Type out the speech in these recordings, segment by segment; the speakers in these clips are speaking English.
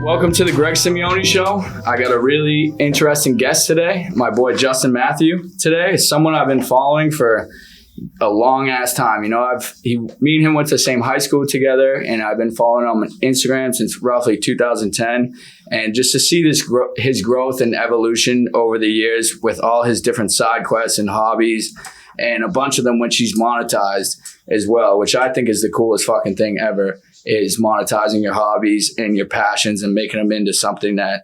Welcome to the Greg Simeone Show. I got a really interesting guest today. My boy Justin Mathieu today is someone I've been following for a long ass time. You know, me and him went to the same high school together, and I've been following him on Instagram since roughly 2010. And just to see his growth and evolution over the years with all his different side quests and hobbies, and a bunch of them when she's monetized as well, which I think is the coolest fucking thing ever, is monetizing your hobbies and your passions and making them into something that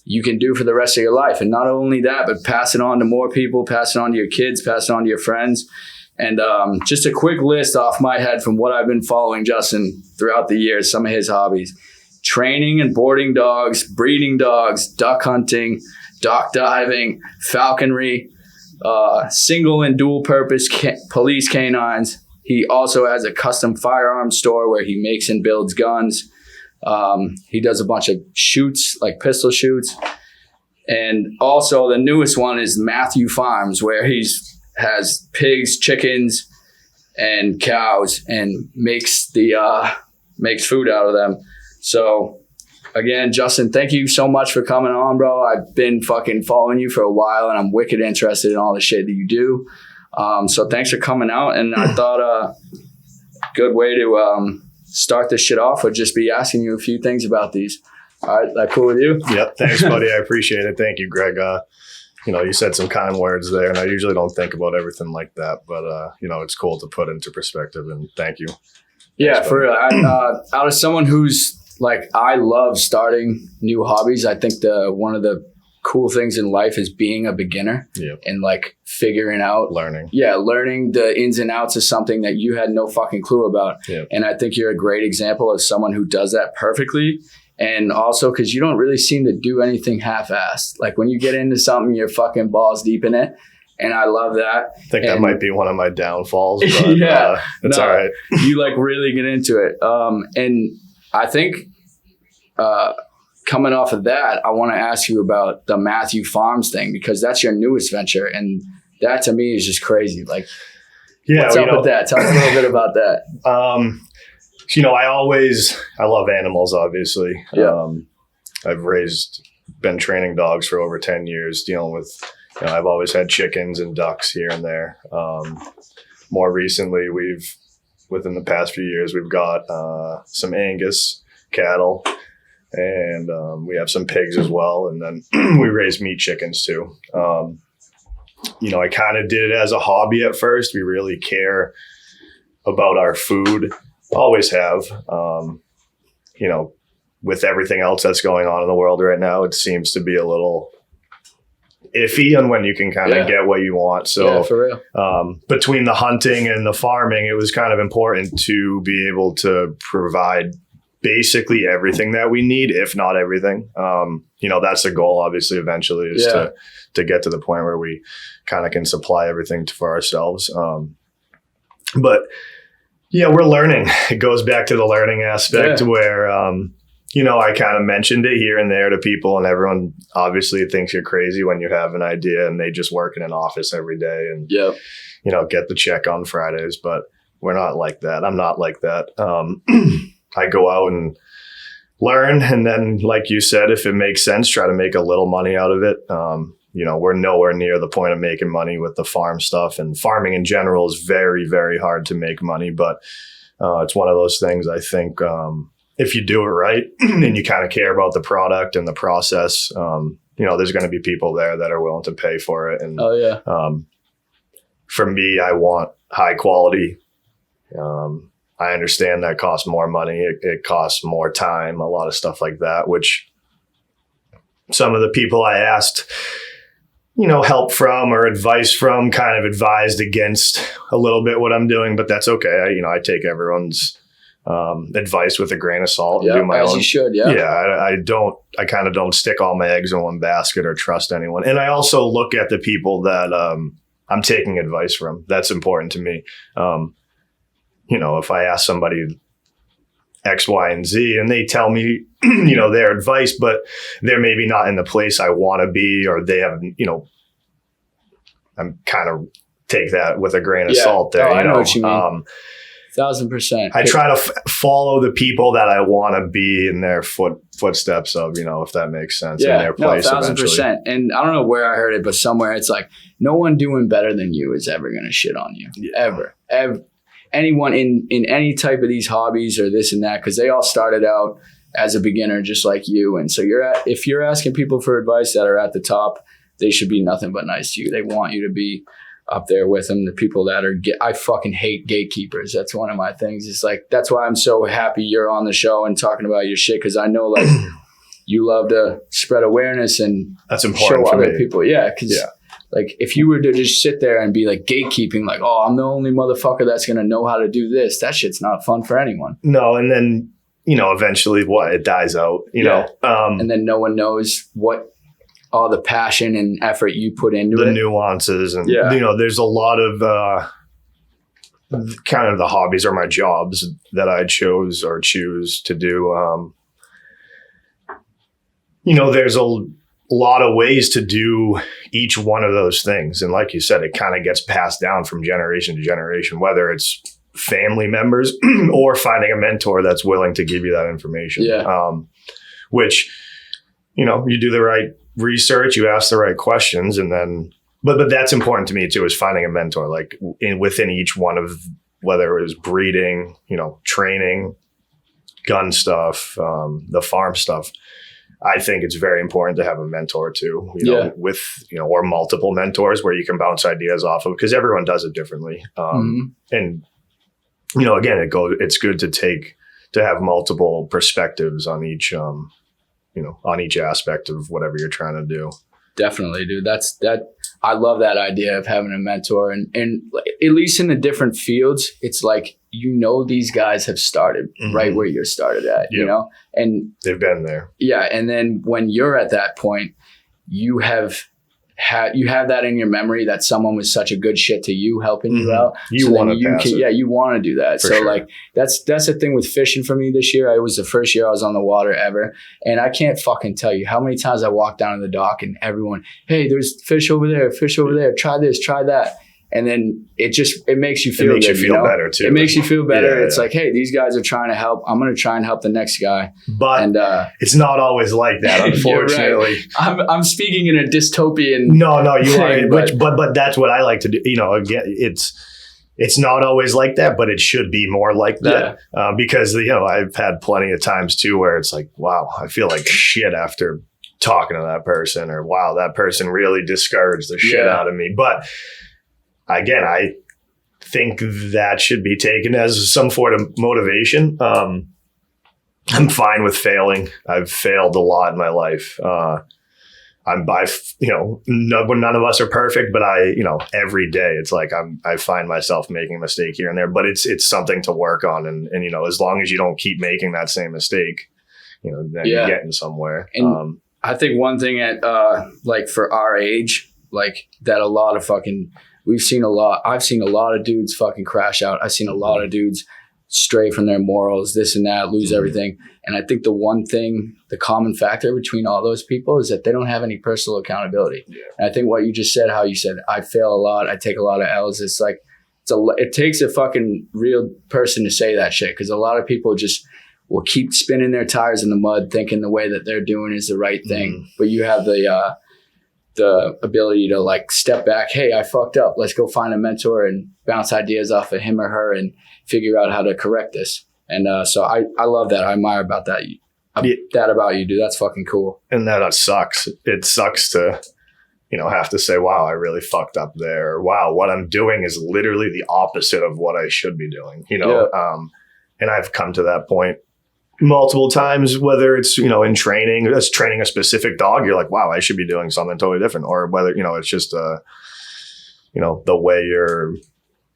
you can do for the rest of your life. And not only that, but pass it on to more people, pass it on to your kids, pass it on to your friends. And just a quick list off my head from what I've been following Justin throughout the years, some of his hobbies: training and boarding dogs, breeding dogs, duck hunting, dock diving, falconry, single and dual purpose police canines. He also has a custom firearms store where he makes and builds guns. He does a bunch of shoots, like pistol shoots. And also the newest one is Mathieu Farms, where he has pigs, chickens, and cows, and makes food out of them. So again, Justin, thank you so much for coming on, bro. I've been fucking following you for a while, and I'm wicked interested in all the shit that you do. So thanks for coming out. And I thought a good way to start this shit off would just be asking you a few things about these. All right, that cool with you? Yep. Thanks, buddy. I appreciate it. Thank you, Greg. You said some kind words there, and I usually don't think about everything like that, but it's cool to put into perspective, and thank you. Yeah, thanks, for real. Out of someone who's like, I love starting new hobbies. I think one of the cool things in life is being a beginner. Yep. And like figuring out, learning the ins and outs of something that you had no fucking clue about. Yep. And I think you're a great example of someone who does that perfectly. And also because you don't really seem to do anything half-assed. Like when you get into something, you're fucking balls deep in it. And I love that. I think that might be one of my downfalls, but yeah, it's all right. You like really get into it. And I think coming off of that, I want to ask you about the Mathieu Farms thing, because that's your newest venture. And that to me is just crazy. Like, what's up with that? Tell me a little bit about that. I love animals, obviously. Yeah. I've been training dogs for over 10 years, dealing with, I've always had chickens and ducks here and there. More recently, within the past few years, we've got some Angus cattle, and we have some pigs as well. And then we raise meat chickens too. I kind of did it as a hobby at first. We really care about our food. Always have. With everything else that's going on in the world right now, it seems to be a little iffy on when you can kind of get what you want. So for real. Between the hunting and the farming, it was kind of important to be able to provide basically everything that we need, if not everything. That's the goal, obviously, eventually, is to get to the point where we kind of can supply everything for ourselves. But we're learning. It goes back to the learning aspect where, I kind of mentioned it here and there to people, and everyone obviously thinks you're crazy when you have an idea and they just work in an office every day and, get the check on Fridays. But we're not like that. I'm not like that. I go out and learn. And then, like you said, if it makes sense, try to make a little money out of it. We're nowhere near the point of making money with the farm stuff, and farming in general is very, very hard to make money. But it's one of those things, I think, if you do it right and you kind of care about the product and the process, there's going to be people there that are willing to pay for it. And for me, I want high quality. I understand that costs more money. It costs more time, a lot of stuff like that, which some of the people I asked, help from or advice from kind of advised against a little bit what I'm doing, but that's okay. I take everyone's advice with a grain of salt and do my as own. You should, I kind of don't stick all my eggs in one basket or trust anyone. And I also look at the people that I'm taking advice from. That's important to me. If I ask somebody X, Y, and Z, and they tell me, their advice, but they're maybe not in the place I want to be, or they have, I'm kind of take that with a grain of salt there. I know what you mean. 1,000%. I try to follow the people that I want to be in their footsteps of, if that makes sense, in their place. 1,000%. And I don't know where I heard it, but somewhere it's like, no one doing better than you is ever going to shit on you. Yeah. Ever. Anyone in any type of these hobbies or this and that, because they all started out as a beginner just like you. And so if you're asking people for advice that are at the top, they should be nothing but nice to you. They want you to be up there with them. The people that are, I fucking hate gatekeepers. That's one of my things. It's like, that's why I'm so happy you're on the show and talking about your shit. Cause I know like you love to spread awareness and that's important show for other me. people. Yeah. Cause like if you were to just sit there and be like gatekeeping, like, oh, I'm the only motherfucker that's going to know how to do this. That shit's not fun for anyone. No. And then, eventually it dies out, and then no one knows what all the passion and effort you put into the nuances. And, there's a lot of kind of the hobbies or my jobs that I chose or choose to do. There's a lot of ways to do each one of those things. And like you said, it kind of gets passed down from generation to generation, whether it's family members or finding a mentor that's willing to give you that information. Which, you do the right research, you ask the right questions, and then, but that's important to me too, is finding a mentor, like within each one of, whether it was breeding, training, gun stuff, the farm stuff. I think it's very important to have a mentor too, with, or multiple mentors where you can bounce ideas off of, because everyone does it differently. And, again, it's good to have multiple perspectives on each, on each aspect of whatever you're trying to do. Definitely, dude. I love that idea of having a mentor, and at least in the different fields, it's like, these guys have started right where you're started at, and they've been there. Yeah. And then when you're at that point, you have that in your memory that someone was such a good shit to you, helping you out. You want to pass it. Yeah, you want to do that. So like that's the thing with fishing for me this year. It was the first year I was on the water ever. And I can't fucking tell you how many times I walked down to the dock and everyone, hey, there's fish over there, try this, try that. And then it makes you feel better too. It makes you feel better. It's like, hey, these guys are trying to help. I'm going to try and help the next guy. But it's not always like that, unfortunately. Right. I'm speaking in a dystopian. No, you are. But that's what I like to do. Again, it's not always like that, but it should be more like that. Because I've had plenty of times too where it's like, wow, I feel like shit after talking to that person, or wow, that person really discouraged the shit out of me. But again, I think that should be taken as some sort of motivation. I'm fine with failing. I've failed a lot in my life. None of us are perfect, but every day it's like I find myself making a mistake here and there, but it's something to work on. And as long as you don't keep making that same mistake, then you're getting somewhere. And I think one thing like for our age, like that a lot of fucking, I've seen a lot of dudes fucking crash out. I've seen a lot of dudes stray from their morals, this and that, lose everything. And I think the common factor between all those people is that they don't have any personal accountability. Yeah. And I think what you just said, how you said, I fail a lot, I take a lot of L's. It's like, it takes a fucking real person to say that shit. Cause a lot of people just will keep spinning their tires in the mud, thinking the way that they're doing is the right thing. But you have the ability to like step back. Hey, I fucked up. Let's go find a mentor and bounce ideas off of him or her and figure out how to correct this. And so I love that. I admire about that. That about you, dude. That's fucking cool. And that sucks. It sucks to, have to say, wow, I really fucked up there. Or, wow, what I'm doing is literally the opposite of what I should be doing, and I've come to that point multiple times, whether it's, in training, that's training a specific dog. You're like, wow, I should be doing something totally different. Or whether, it's just, the way you're,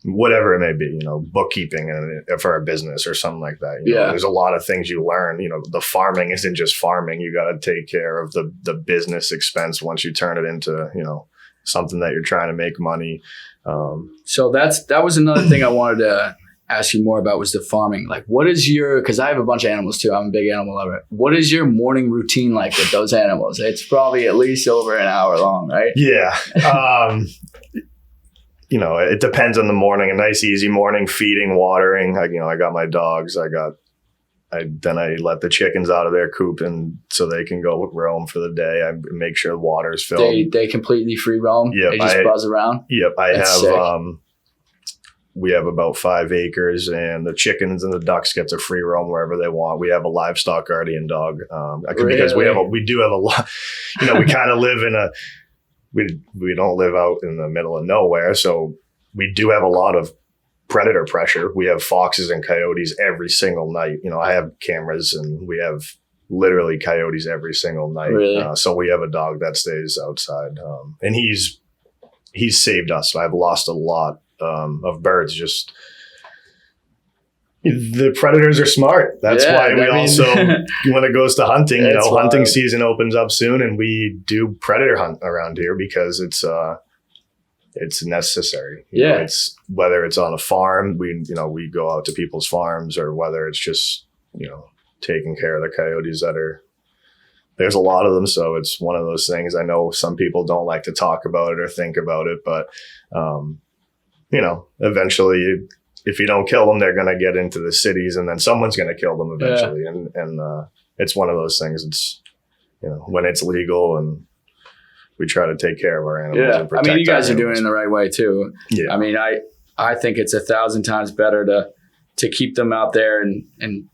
whatever it may be, bookkeeping and for a business or something like that. There's a lot of things you learn, the farming isn't just farming. You got to take care of the business expense once you turn it into, something that you're trying to make money. So that was another thing I wanted to ask you more about was the farming. Like, what is because I have a bunch of animals too. I'm a big animal lover. What is your morning routine like with those animals? It's probably at least over an hour long, right? Yeah. It depends on the morning. A nice, easy morning, feeding, watering. I got my dogs. Then I let the chickens out of their coop and so they can go roam for the day. I make sure the water is filled. They completely free roam? Yep, They just buzz around? Yep. That's sick. We have about 5 acres, and the chickens and the ducks get to free roam wherever they want. We have a livestock guardian dog because we do have a lot. We kind of live in we don't live out in the middle of nowhere, so we do have a lot of predator pressure. We have foxes and coyotes every single night. I have cameras, and we have literally coyotes every single night. Really? So we have a dog that stays outside, and he's saved us. I've lost a lot of birds. Just the predators are smart. That's why we also, when it goes to hunting, hunting season opens up soon, and we do predator hunt around here because it's necessary. It's whether it's on a farm, we go out to people's farms, or whether it's just taking care of the coyotes there's a lot of them. So it's one of those things. I know some people don't like to talk about it or think about it, but eventually if you don't kill them, they're going to get into the cities, and then someone's going to kill them eventually. Yeah. And it's one of those things. It's, when it's legal, and we try to take care of our animals. And protect you guys are doing it in the right way too. Yeah. I think it's 1,000 times better to keep them out there and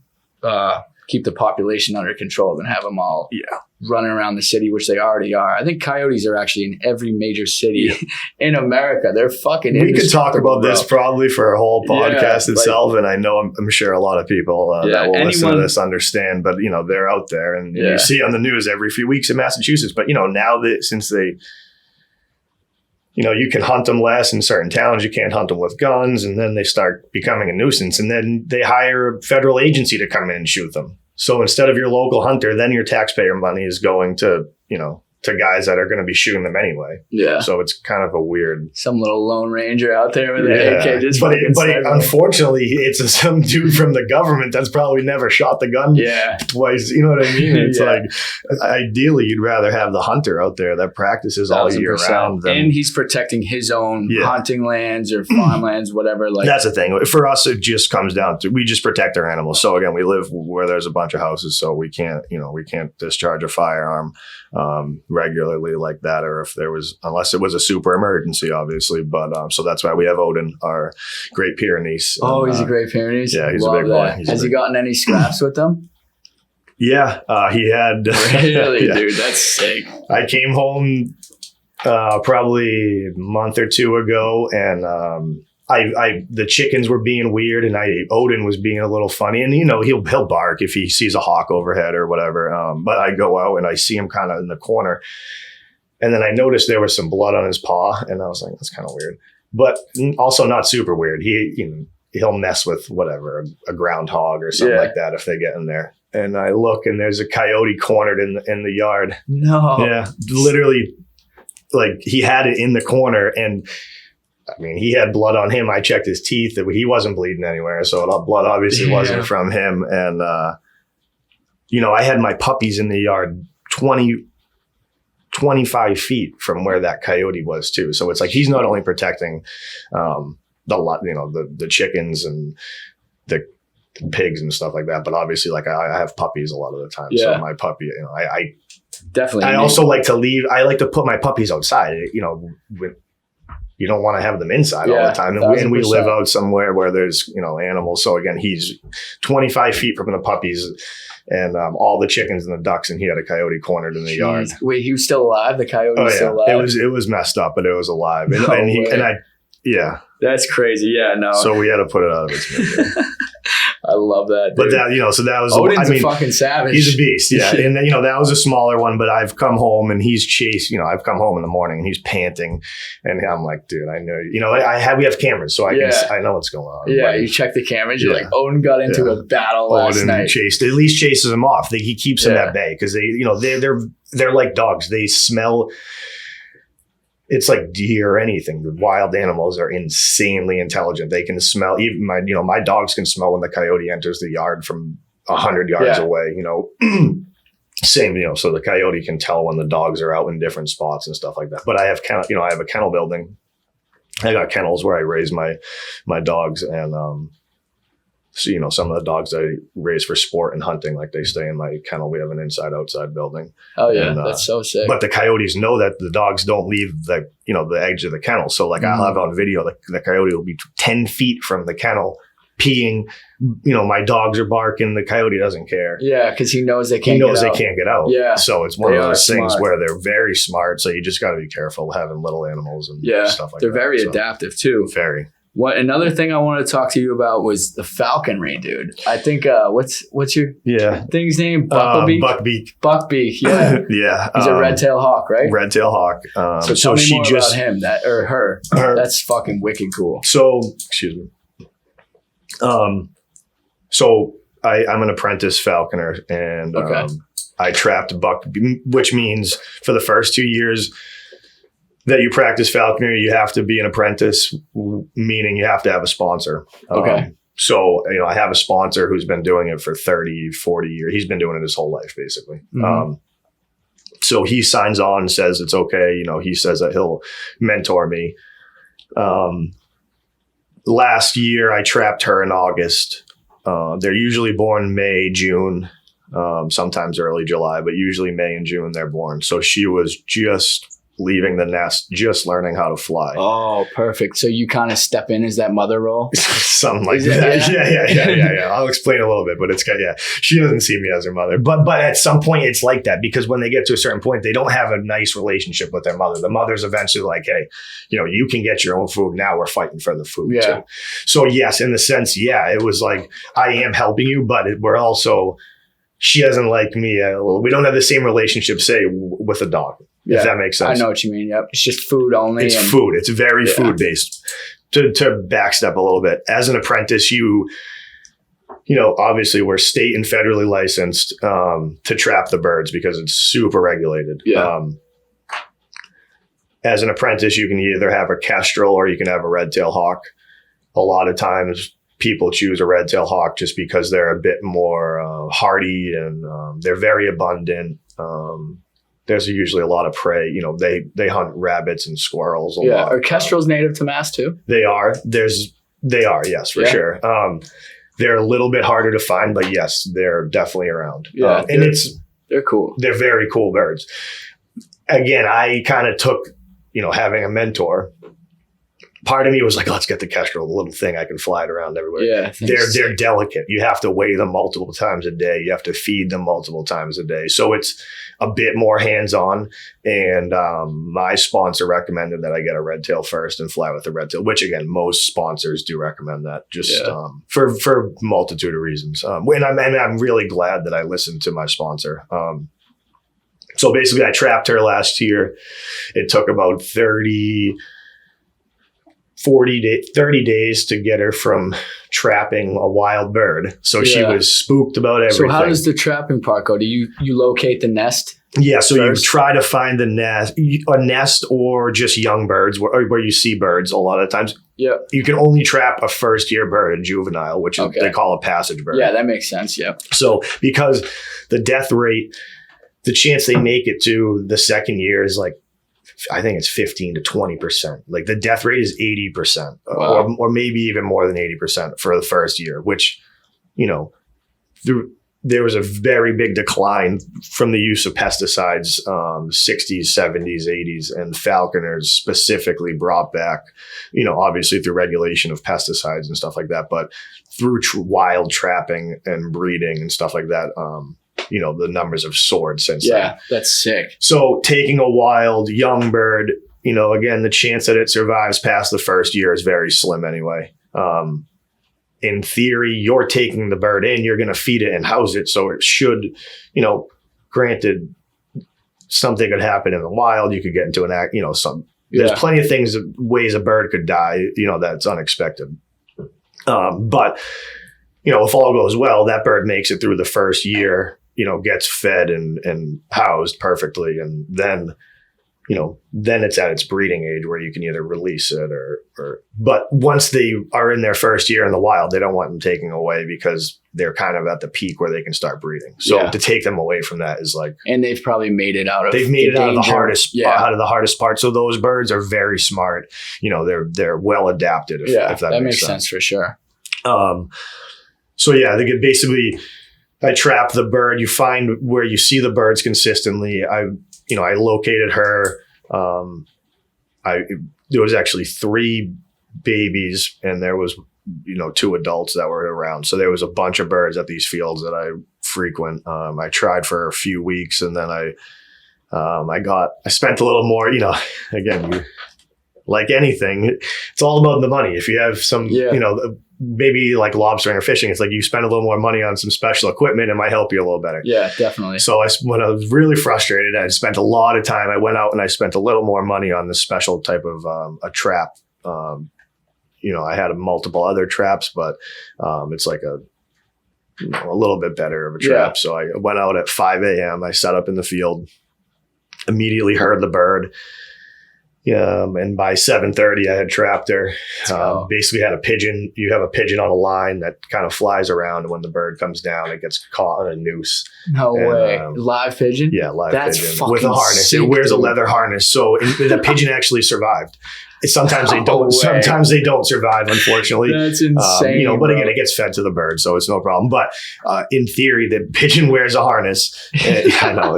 keep the population under control than have them all running around the city, which they already are. I think coyotes are actually in every major city in America. They're fucking. We could talk about this probably for a whole podcast itself, and I know I'm sure a lot of people that will listen to this understand. But they're out there, and you see on the news every few weeks in Massachusetts. But now that since they, you can hunt them less in certain towns. You can't hunt them with guns, and then they start becoming a nuisance, and then they hire a federal agency to come in and shoot them. So instead of your local hunter, then your taxpayer money is going to, to guys that are going to be shooting them anyway. Yeah. So it's kind of a weird. Some little Lone Ranger out there with an AK. But unfortunately, it's some dude from the government that's probably never shot the gun twice. You know what I mean? It's like, ideally, you'd rather have the hunter out there that practices all year round. And he's protecting his own hunting lands or farmlands, whatever. That's the thing. For us, it just comes down to, we just protect our animals. So again, we live where there's a bunch of houses, so we can't discharge a firearm regularly like that, or unless it was a super emergency, obviously. But so that's why we have Odin, our Great Pyrenees. Oh, he's a Great Pyrenees. Yeah, he's a big boy. Has he gotten any scraps with them? Yeah, he had. Really, dude, that's sick. I came home probably a month or two ago, and the chickens were being weird, and Odin was being a little funny, and he'll bark if he sees a hawk overhead or whatever. But I go out and I see him kind of in the corner, and then I noticed there was some blood on his paw, and I was like, that's kind of weird, but also not super weird. He'll mess with whatever, a groundhog or something like that if they get in there. And I look, and there's a coyote cornered in the yard. No. Yeah, literally, like he had it in the corner, and he had blood on him. I checked his teeth. He wasn't bleeding anywhere. So blood obviously wasn't from him. And, I had my puppies in the yard 25 feet from where that coyote was too. So it's like, he's not only protecting the chickens and the pigs and stuff like that, but obviously I have puppies a lot of the time. So my puppy, I definitely, I also like to leave. I like to put my puppies outside, you don't want to have them inside all the time. And we live out somewhere where there's, animals. So again, he's 25 feet from the puppies and all the chickens and the ducks, and he had a coyote cornered in the yard. Wait, he was still alive? The coyote was still alive? It was messed up, but it was alive. That's crazy. Yeah, no. So we had to put it out of its misery. I love that, dude. But so that was, Odin's a fucking savage. He's a beast. Yeah. And that was a smaller one, but I've come home and he's chased, I've come home in the morning and he's panting, and I'm like, dude, I know, we have cameras, so I know what's going on. Yeah. You check the cameras. You're like, Odin got into a battle last night. At least chases him off. He keeps them at bay because they're like dogs. They smell. it's like deer or anything. The wild animals are insanely intelligent. They can smell, even my dogs can smell when the coyote enters the yard from 100 yards away, Same, so the coyote can tell when the dogs are out in different spots and stuff like that. But I have I have a kennel building. I got kennels where I raise my dogs, and so some of the dogs I raise for sport and hunting, like they stay in my kennel. We have an inside-outside building. Oh yeah, and, that's so sick. But the coyotes know that the dogs don't leave the edge of the kennel. So like I'll have on video the coyote will be 10 feet from the kennel peeing. My dogs are barking. The coyote doesn't care. Yeah, because he knows they can't get out. Yeah. So it's one of those things smart. where they're very smart. So you just got to be careful having little animals and stuff like that. They're very adaptive too. Very. Another thing I wanted to talk to you about was the falconry, dude. I think what's your thing's name? Buckbeak. Buckbeak. Yeah. Yeah. He's a red-tailed hawk, right? Red-tailed hawk. So tell me more about him, or her. That's fucking wicked cool. So excuse me. So I'm an apprentice falconer, and I trapped buck, which means for the first 2 years that you practice falconry, you have to be an apprentice, meaning you have to have a sponsor. So, I have a sponsor who's been doing it for 30, 40 years. He's been doing it his whole life, basically. Mm-hmm. So he signs on and says it's okay. He says that he'll mentor me. Last year, I trapped her in August. They're usually born May, June, sometimes early July, but usually May and June they're born. So she was just leaving the nest, just learning how to fly. Oh, perfect. So you kind of step in as that mother role? Something like that. Yeah. I'll explain a little bit, but she doesn't see me as her mother. But at some point it's like that, because when they get to a certain point, they don't have a nice relationship with their mother. The mother's eventually like, hey, you can get your own food. Now we're fighting for the food. Yeah. So yes, in the sense, it was like, I am helping you, but we're also, she doesn't like me. We don't have the same relationship, say, with a dog. If that makes sense. I know what you mean. Yep. It's just food only. It's food. It's very food based. To backstep a little bit, as an apprentice, obviously we're state and federally licensed to trap the birds because it's super regulated. Yeah. As an apprentice, you can either have a kestrel or you can have a red-tailed hawk. A lot of times people choose a red-tailed hawk just because they're a bit more hardy, and they're very abundant. There's usually a lot of prey. They hunt rabbits and squirrels a lot. Are kestrels native to Mass too? They are. Yes, for sure. They're a little bit harder to find, but yes, they're definitely around. Yeah, they're cool. They're very cool birds. Again, I kind of took, having a mentor. Part of me was like, let's get the kestrel, the little thing I can fly it around everywhere. Yeah, they're delicate. You have to weigh them multiple times a day. You have to feed them multiple times a day. So it's a bit more hands-on. And my sponsor recommended that I get a red tail first and fly with a red tail, which again, most sponsors do recommend that, for multitude of reasons. And I'm really glad that I listened to my sponsor. So basically I trapped her last year. It took about 30 days to get her from trapping a wild bird. So she was spooked about everything. So how does the trapping part go? Do you locate the nest? Yeah, so first? You try to find a nest or just young birds where you see birds a lot of times. Yeah. You can only trap a first-year bird, a juvenile, which they call a passage bird. Yeah, that makes sense, yeah. So because the death rate, the chance they make it to the second year is like, I think it's 15 to 20%. Like the death rate is 80%, or maybe even more than 80% for the first year, which, there was a very big decline from the use of pesticides, 60s, 70s, 80s, and falconers specifically brought back, obviously through regulation of pesticides and stuff like that, but through wild trapping and breeding and stuff like that, the numbers have soared since then. Yeah, that's sick. So taking a wild young bird, again, the chance that it survives past the first year is very slim anyway. In theory, you're taking the bird in, you're going to feed it and house it. So it should, granted, something could happen in the wild. You could get into there's plenty of ways a bird could die, that's unexpected. But, if all goes well, that bird makes it through the first year, gets fed and housed perfectly. And then, then it's at its breeding age where you can either release it but once they are in their first year in the wild, they don't want them taking away because they're kind of at the peak where they can start breeding. So to take them away from that is like, and they've probably made it out of out of the hardest part. So those birds are very smart. They're well adapted. If that makes sense for sure. So yeah, they get basically, I trap the bird. You find where you see the birds consistently. I located her. There was actually 3 babies and there was, 2 adults that were around. So there was a bunch of birds at these fields that I frequent. I tried for a few weeks and then I spent a little more, again, like anything, it's all about the money. If you have some, maybe like lobstering or fishing, it's like you spend a little more money on some special equipment, it might help you a little better. Yeah, definitely. So when I was really frustrated, I spent a lot of time. I went out and I spent a little more money on this special type of a trap. I had multiple other traps, but it's like a little bit better of a trap. So I went out at 5 a.m. I set up in the field, immediately heard the bird. And by 7:30, I had trapped her. Basically had a pigeon. You have a pigeon on a line that kind of flies around. And when the bird comes down, it gets caught on a noose. No way. Live pigeon? Yeah, live pigeon. Fucking with a harness. sick, it wears dude. a leather harness. So the pigeon actually survived. Sometimes they don't. way. Sometimes they don't survive, unfortunately. That's insane. But again, it gets fed to the bird, so it's no problem. But in theory, the pigeon wears a harness. I know.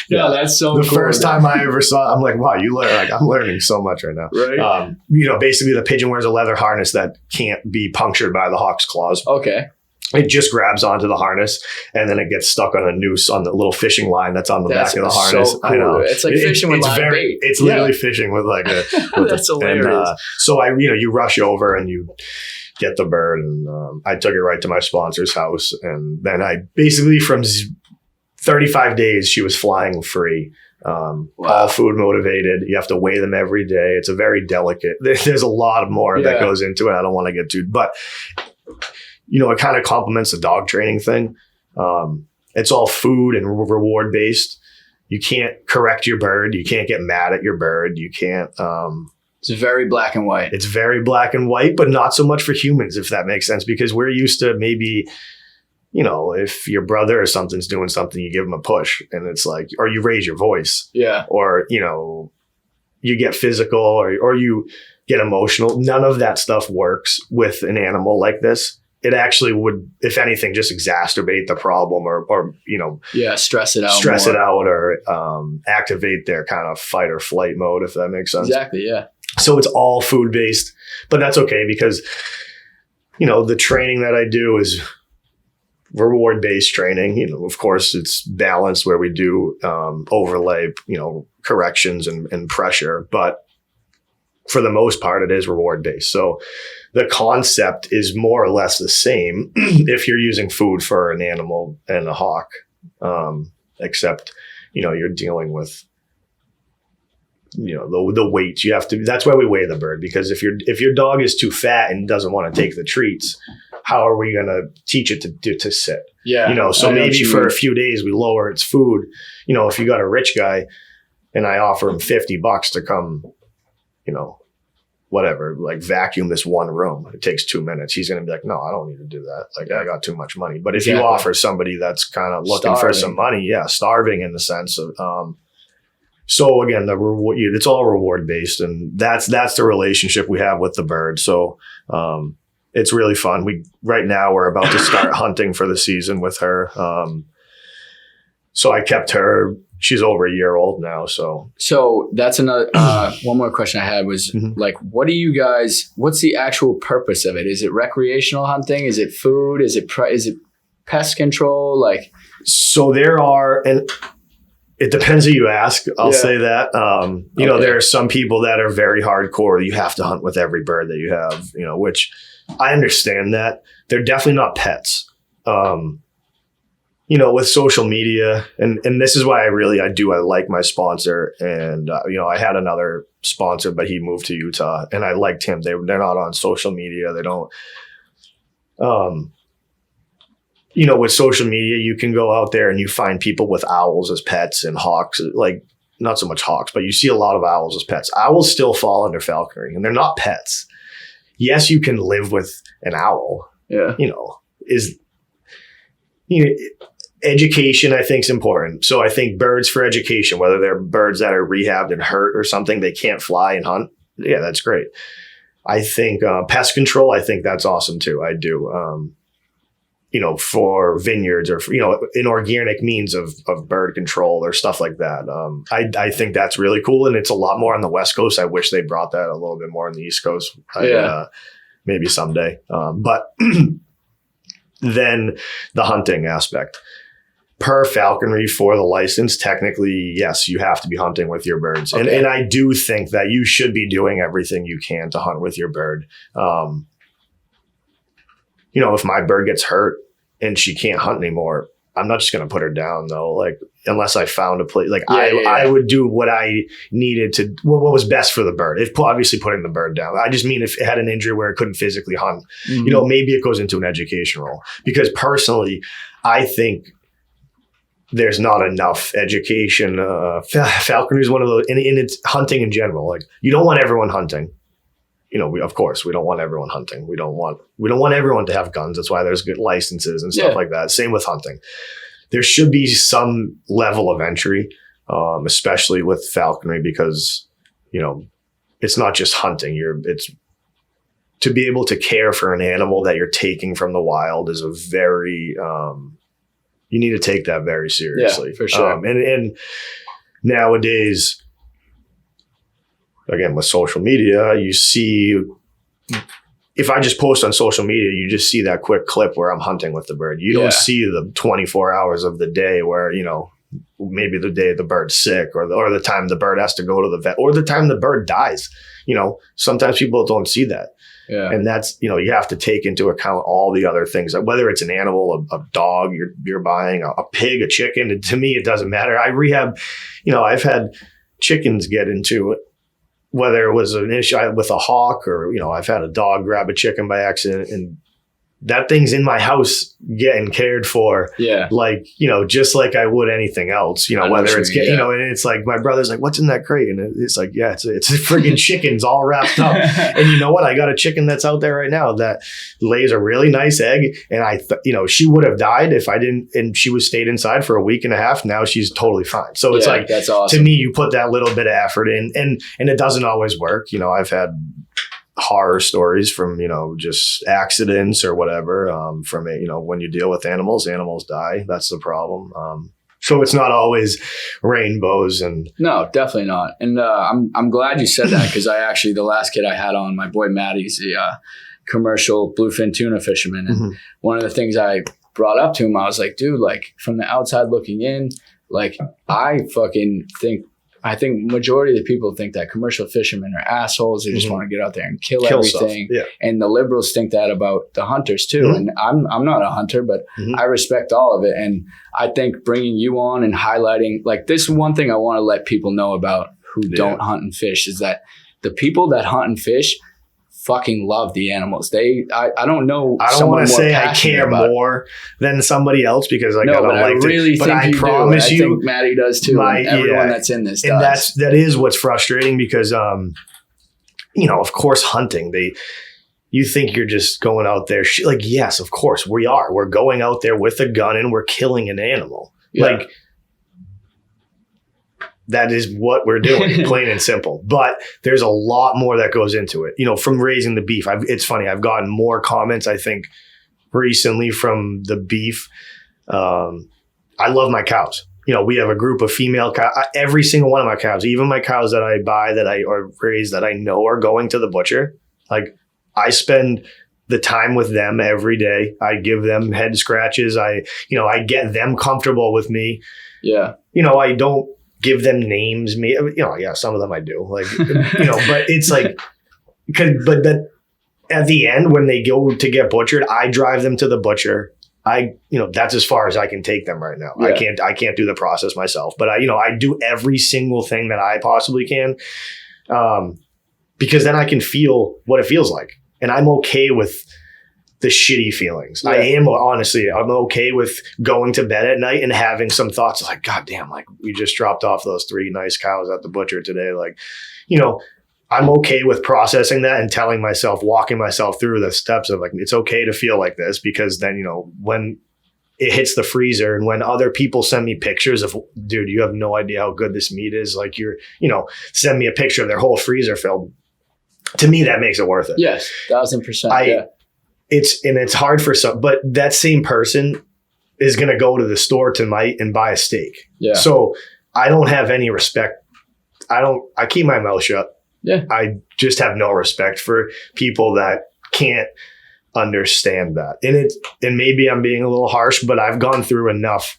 That's so the cool. first time I ever saw it, I'm like, wow, I'm learning so much right now. Right. Basically the pigeon wears a leather harness that can't be punctured by the hawk's claws. Okay. It just grabs onto the harness and then it gets stuck on a noose on the little fishing line that's on the back of the harness. So cool. I know. It's like fishing with live bait. It's literally fishing with like a. That's hilarious. So you rush over and you get the bird, and I took it right to my sponsor's house, and then I basically from 35 days she was flying free. All food motivated. You have to weigh them every day. It's a very delicate. There's a lot more that goes into it. I don't want to get to, but. It kind of complements the dog training thing. It's all food and reward based. You can't correct your bird. You can't get mad at your bird. You can't. It's very black and white. It's very black and white, but not so much for humans, if that makes sense, because we're used to maybe, if your brother or something's doing something, you give him a push and it's like, or you raise your voice. Yeah. Or, you get physical or you get emotional. None of that stuff works with an animal like this. It actually would, if anything, just exacerbate the problem or stress it out. Stress it out or activate their kind of fight or flight mode, if that makes sense. Exactly, yeah. So it's all food based, but that's okay because, the training that I do is reward based training. Of course, it's balanced where we do overlay, corrections and pressure, but for the most part, it is reward based. So the concept is more or less the same if you're using food for an animal and a hawk, except, you're dealing with, the weight you have to. That's why we weigh the bird, because if your dog is too fat and doesn't want to take the treats, how are we going to teach it to sit? Yeah. So maybe for a few days we lower its food. If you got a rich guy and I offer him $50 to come, whatever, like vacuum this one room. It takes 2 minutes. He's going to be like, no, I don't need to do that. Like I got too much money. But if you offer somebody that's kind of looking for some money, starving in the sense of, so again, the reward, it's all reward based, and that's the relationship we have with the bird. So, it's really fun. Right now we're about to start hunting for the season with her. So I kept her. She's over a year old now. So that's another, one more question I had was like, what's the actual purpose of it? Is it recreational hunting? Is it food? Is it pest control? So there are, and it depends who you ask. I'll say that, there are some people that are very hardcore. You have to hunt with every bird that you have, which I understand that. They're definitely not pets. With social media, and this is why I like my sponsor. And, I had another sponsor, but he moved to Utah and I liked him. They're not on social media. They don't, with social media, you can go out there and you find people with owls as pets and hawks. Like not so much hawks, but you see a lot of owls as pets. Owls still fall under falconry, and they're not pets. Yes, you can live with an owl. Yeah. Education, I think, is important. So I think birds for education, whether they're birds that are rehabbed and hurt or something, they can't fly and hunt. Yeah, that's great. I think pest control, I think that's awesome too. I do. For vineyards or, an organic means of bird control or stuff like that. I think that's really cool. And it's a lot more on the West Coast. I wish they brought that a little bit more on the East Coast. Maybe someday. But then the hunting aspect. Per falconry for the license, technically, yes, you have to be hunting with your birds. Okay. And I do think that you should be doing everything you can to hunt with your bird. If my bird gets hurt and she can't hunt anymore, I'm not just going to put her down though. Like, unless I found a place, I would do what I needed to, what was best for the bird. If obviously putting the bird down, I just mean if it had an injury where it couldn't physically hunt, maybe it goes into an education role. Because personally, I think there's not enough education. Falconry is one of those, and it's hunting in general. Like, you don't want everyone hunting. Of course, we don't want everyone hunting. We don't want everyone to have guns. That's why there's good licenses and stuff like that. Same with hunting. There should be some level of entry, especially with falconry, because, it's not just hunting. It's to be able to care for an animal that you're taking from the wild is a very, you need to take that very seriously. Yeah, for sure. And nowadays, again, with social media, you see, if I just post on social media, you just see that quick clip where I'm hunting with the bird. You don't see the 24 hours of the day where, maybe the day the bird's sick or the time the bird has to go to the vet or the time the bird dies. Sometimes people don't see that. Yeah. And that's, you have to take into account all the other things, like whether it's an animal, a dog you're buying, a pig, a chicken. And to me, it doesn't matter. I rehab, I've had chickens get into it, whether it was an issue with a hawk or, I've had a dog grab a chicken by accident, and that thing's in my house getting cared for. Yeah. Like, just like I would anything else, whether it's, and it's like, my brother's like, what's in that crate? And it's like, yeah, it's friggin' chickens all wrapped up. And you know what? I got a chicken that's out there right now that lays a really nice egg. And she would have died if I didn't, and she was stayed inside for a week and a half. Now she's totally fine. So it's like, that's awesome. To me, you put that little bit of effort in, and it doesn't always work. I've had horror stories from, just accidents or whatever, from it, when you deal with animals die. That's the problem. So it's not always rainbows and. No, definitely not. And I'm glad you said that, because the last kid I had on, my boy Maddie's a commercial bluefin tuna fisherman. And one of the things I brought up to him, I was like, dude, like, from the outside looking in, like, I think majority of the people think that commercial fishermen are assholes. They just want to get out there and kill everything. Yeah. And the liberals think that about the hunters too. And I'm not a hunter, but I respect all of it. And I think bringing you on and highlighting, like, this one thing I want to let people know about who don't hunt and fish is that the people that hunt and fish fucking love the animals. I don't know. I don't want to say I care more than somebody else, because I promise you, I think Maddie does too. Everyone that's in this and does. that is what's frustrating, because of course, hunting, you think you're just going out there like, yes, of course we are. We're going out there with a gun and we're killing an animal. Yeah. Like, that is what we're doing, plain and simple. But there's a lot more that goes into it. From raising the beef, it's funny. I've gotten more comments, I think, recently from the beef. I love my cows. We have a group of female cows. Every single one of my cows, even my cows that I buy, or raise, that I know are going to the butcher. Like, I spend the time with them every day. I give them head scratches. I get them comfortable with me. Yeah. I don't give them names. Some of them I do, like, but it's like, but that at the end, when they go to get butchered, I drive them to the butcher. That's as far as I can take them right now. Yeah. I can't do the process myself, but I do every single thing that I possibly can. Because then I can feel what it feels like. And I'm okay with the shitty feelings. Yeah. I am honestly, I'm okay with going to bed at night and having some thoughts like, God damn, like we just dropped off those 3 nice cows at the butcher today. Like, you know, I'm okay with processing that and telling myself, walking myself through the steps of like, it's okay to feel like this, because then, you know, when it hits the freezer and when other people send me pictures of, dude, you have no idea how good this meat is. Like you're, you know, send me a picture of their whole freezer filled. To me, that makes it worth it. Yes, 1000%. Yeah. It's hard for some, but that same person is going to go to the store tonight and buy a steak. Yeah. So I don't have any respect. I keep my mouth shut. Yeah. I just have no respect for people that can't understand that. And maybe I'm being a little harsh, but I've gone through enough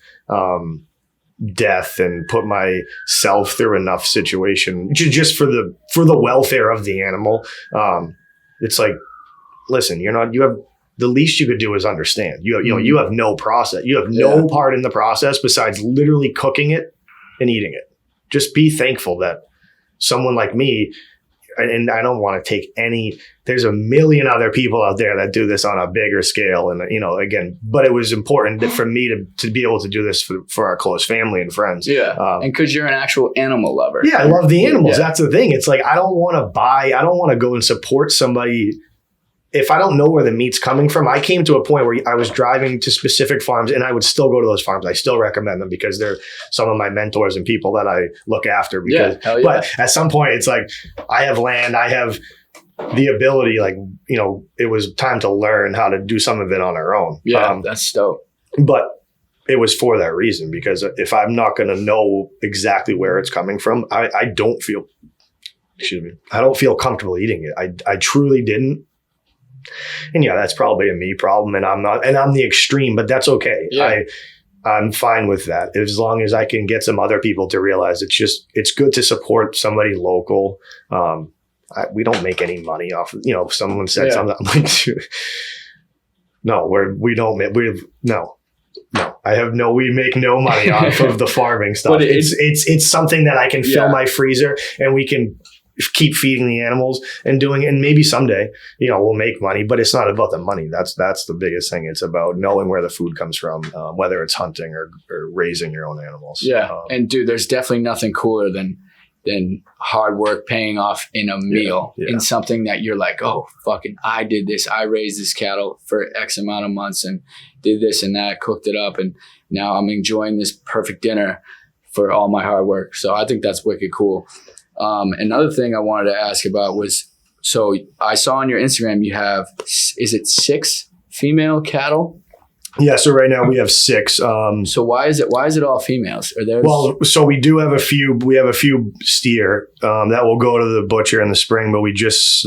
death and put myself through enough situation just for the welfare of the animal. It's like, listen, you have the least you could do is understand. You have no process. You have no part in the process besides literally cooking it and eating it. Just be thankful that someone like me, and I don't want to take there's a million other people out there that do this on a bigger scale. And, you know, again, but it was important for me to be able to do this for our close family and friends. Yeah. And because you're an actual animal lover. Yeah. I love the animals. Yeah. That's the thing. It's like, I don't want to go and support somebody if I don't know where the meat's coming from. I came to a point where I was driving to specific farms, and I would still go to those farms. I still recommend them because they're some of my mentors and people that I look after. Because, hell yeah. But at some point, it's like, I have land, I have the ability, like, you know, it was time to learn how to do some of it on our own. Yeah, that's dope. But it was for that reason, because if I'm not going to know exactly where it's coming from, I don't feel comfortable eating it. I truly didn't. And yeah, that's probably a me problem, and I'm the extreme, but that's okay. Yeah. I'm fine with that as long as I can get some other people to realize it's good to support somebody local. We don't make any money off of, you know, if someone said something, I'm like, no, we make no money off of the farming stuff. But it's something that I can fill my freezer, and we can keep feeding the animals and maybe someday, you know, we'll make money, but it's not about the money. That's the biggest thing. It's about knowing where the food comes from, whether it's hunting or raising your own animals. Yeah. And dude, there's definitely nothing cooler than hard work paying off in a meal, in something that you're like, oh, fucking, I did this. I raised this cattle for X amount of months and did this and that, cooked it up. And now I'm enjoying this perfect dinner for all my hard work. So I think that's wicked cool. Another thing I wanted to ask about was, so I saw on your Instagram, you have, is it 6 female cattle? Yeah. So right now we have 6. So why is it all females? Are there? Well, so we have a few steer, that will go to the butcher in the spring, but we just,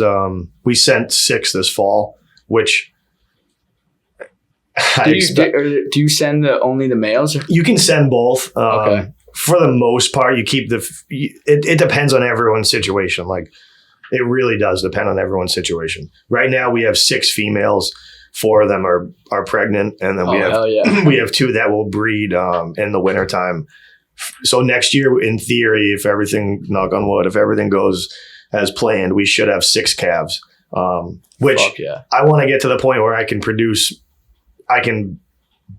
we sent 6 this fall, which do you send only the males? You can send both. Okay. For the most part, you keep it depends on everyone's situation. Like, it really does depend on everyone's situation. Right now we have 6 females. 4 of them are pregnant, and then we have 2 that will breed in the wintertime. So next year, in theory, if everything, knock on wood, if everything goes as planned, we should have 6 calves. Which I want to get to the point where I can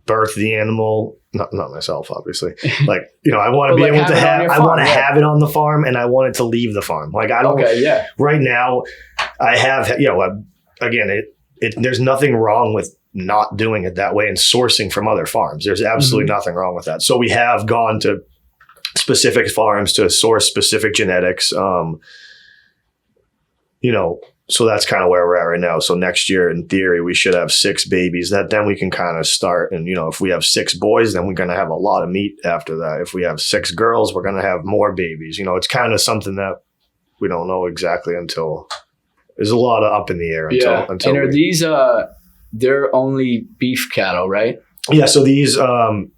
birth the animal. Not myself, obviously. Like, you know, I want to be able to have it on the farm, and I want it to leave the farm. Like, I don't. Right now, I have. You know, again, there's nothing wrong with not doing it that way and sourcing from other farms. There's absolutely nothing wrong with that. So we have gone to specific farms to source specific genetics. You know, so that's kind of where we're at right now. So next year, in theory, we should have 6 babies. Then we can kind of start. And, you know, if we have 6 boys, then we're going to have a lot of meat after that. If we have 6 girls, we're going to have more babies. You know, it's kind of something that we don't know exactly until there's a lot of up in the air. Until and are these, they're only beef cattle, right? Yeah. So these, kind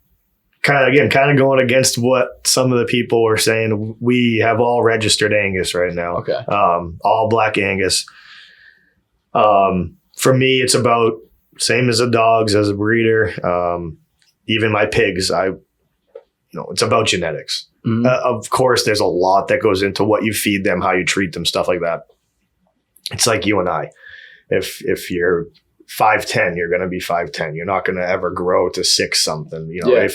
of going against what some of the people were saying. We have all registered Angus right now. Okay. All black Angus. For me, it's about same as the dogs, as a breeder. Even my pigs, it's about genetics. Mm-hmm. Of course, there's a lot that goes into what you feed them, how you treat them, stuff like that. It's like you and I. If you're 5'10", you're going to be 5'10". You're not going to ever grow to 6 something. You know,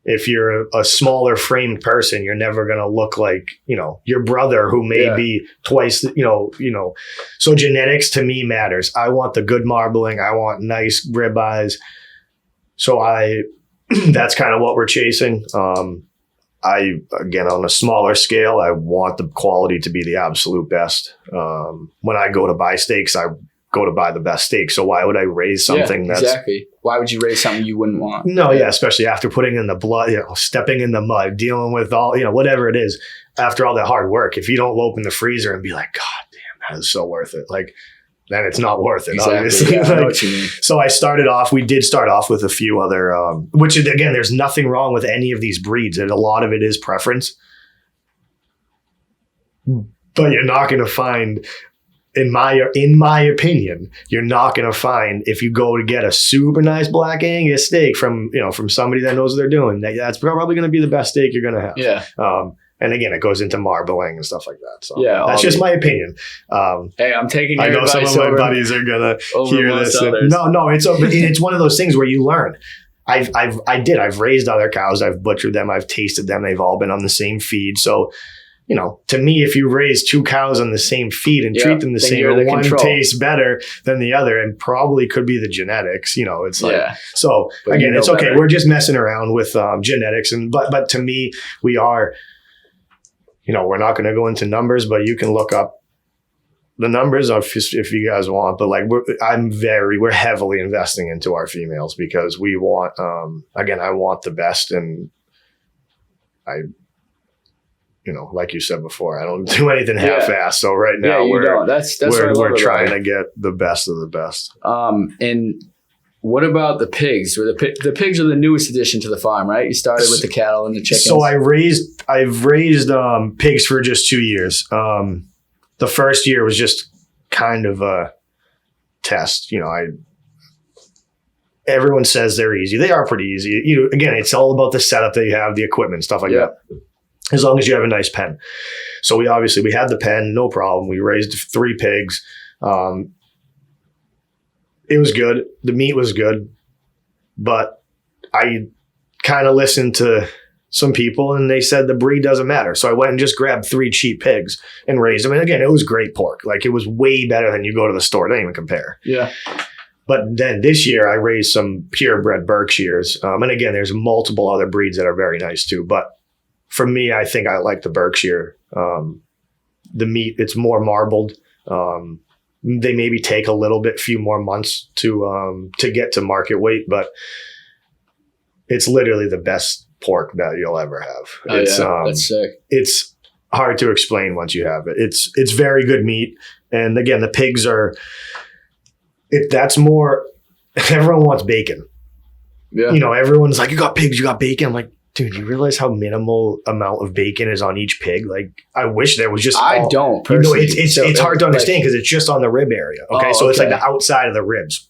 if you're a smaller framed person, you're never going to look like, you know, your brother who may be twice, you know. So genetics to me matters. I want the good marbling. I want nice ribeyes. So that's kind of what we're chasing. Again, on a smaller scale, I want the quality to be the absolute best. When I go to buy steaks, I go to buy the best steak. So why would I raise something that's... Exactly. Why would you raise something you wouldn't want? No, yeah, especially after putting in the blood, you know, stepping in the mud, dealing with all, you know, whatever it is, after all that hard work. If you don't open the freezer and be like, God damn, that is so worth it. Like, then it's not worth it, obviously. Yeah, I know what you mean. So we did start off with a few other, which again, there's nothing wrong with any of these breeds. And a lot of it is preference. But you're not going to find, in my opinion, you're not going to find, if you go to get a super nice black Angus steak from somebody that knows what they're doing, that's probably going to be the best steak you're going to have. Yeah. And again, it goes into marbling and stuff like that. So that's just my opinion. Hey, I'm taking your I know advice some of my buddies are gonna hear this. No, it's one of those things where you learn. I've raised other cows. I've butchered them. I've tasted them. They've all been on the same feed. So, you know, to me, if you raise 2 cows on the same feed and treat them the same, one tastes better than the other, and probably could be the genetics. You know, it's like so. But again, it's okay. Better. We're just messing around with genetics, but to me, we are. You know, we're not going to go into numbers, but you can look up the numbers if you guys want. But like, we're heavily investing into our females because we want, again, I want the best. And like you said before, I don't do anything half-assed. So right now we're trying to get the best of the best. And what about the pigs? The pigs are the newest addition to the farm, right? You started with the cattle and the chickens. So I've raised pigs for just 2 years. The first year was just kind of a test. You know, everyone says they're easy. They are pretty easy. You know, again, it's all about the setup that you have, the equipment, stuff like that. As long as you have a nice pen. So we had the pen, no problem. We raised 3 pigs. It was good. The meat was good, but I kind of listened to some people and they said the breed doesn't matter. So I went and just grabbed 3 cheap pigs and raised them. And again, it was great pork. Like, it was way better than you go to the store. It doesn't even compare. Yeah. But then this year I raised some purebred Berkshires. And again, there's multiple other breeds that are very nice too. But for me, I think I like the Berkshire. The meat, it's more marbled. They maybe take a few more months to get to market weight, but it's literally the best pork that you'll ever have. That's sick. It's hard to explain once you have it. It's very good meat, and again, the pigs are. That's more. Everyone wants bacon. Yeah. You know, everyone's like, "You got pigs, you got bacon." I'm like, dude, you realize how minimal amount of bacon is on each pig? Like, I wish there was just. I don't personally. It's hard to understand because it's just on the rib area. Okay, so it's like the outside of the ribs.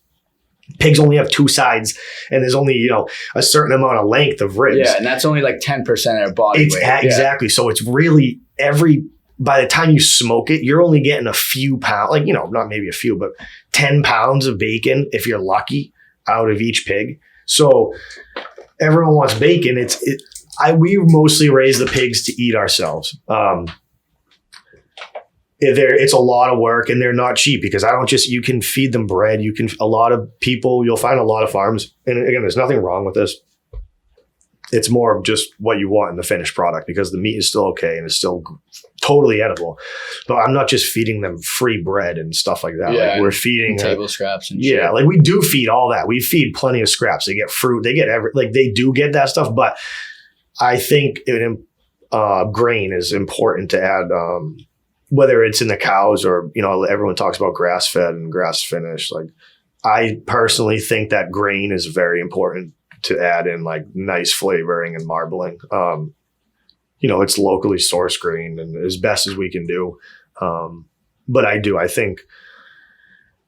Pigs only have 2 sides, and there's only a certain amount of length of ribs. Yeah, and that's only like 10% of their body weight. Exactly. So it's really by the time you smoke it, you're only getting a few pounds. Like, not maybe a few, but 10 pounds of bacon if you're lucky out of each pig. So. Everyone wants bacon. We mostly raise the pigs to eat ourselves. It's a lot of work and they're not cheap because you can feed them bread. You'll find a lot of farms. And again, there's nothing wrong with this. It's more of just what you want in the finished product because the meat is still okay and it's still totally edible. But I'm not just feeding them free bread and stuff like that. Yeah, like we're feeding table scraps and shit. Yeah, like we do feed all that. We feed plenty of scraps. They get fruit. They get they do get that stuff. But I think grain is important to add, whether it's in the cows or everyone talks about grass fed and grass finished. Like I personally think that grain is very important to add in like nice flavoring and marbling. It's locally sourced grain and as best as we can do. But I think,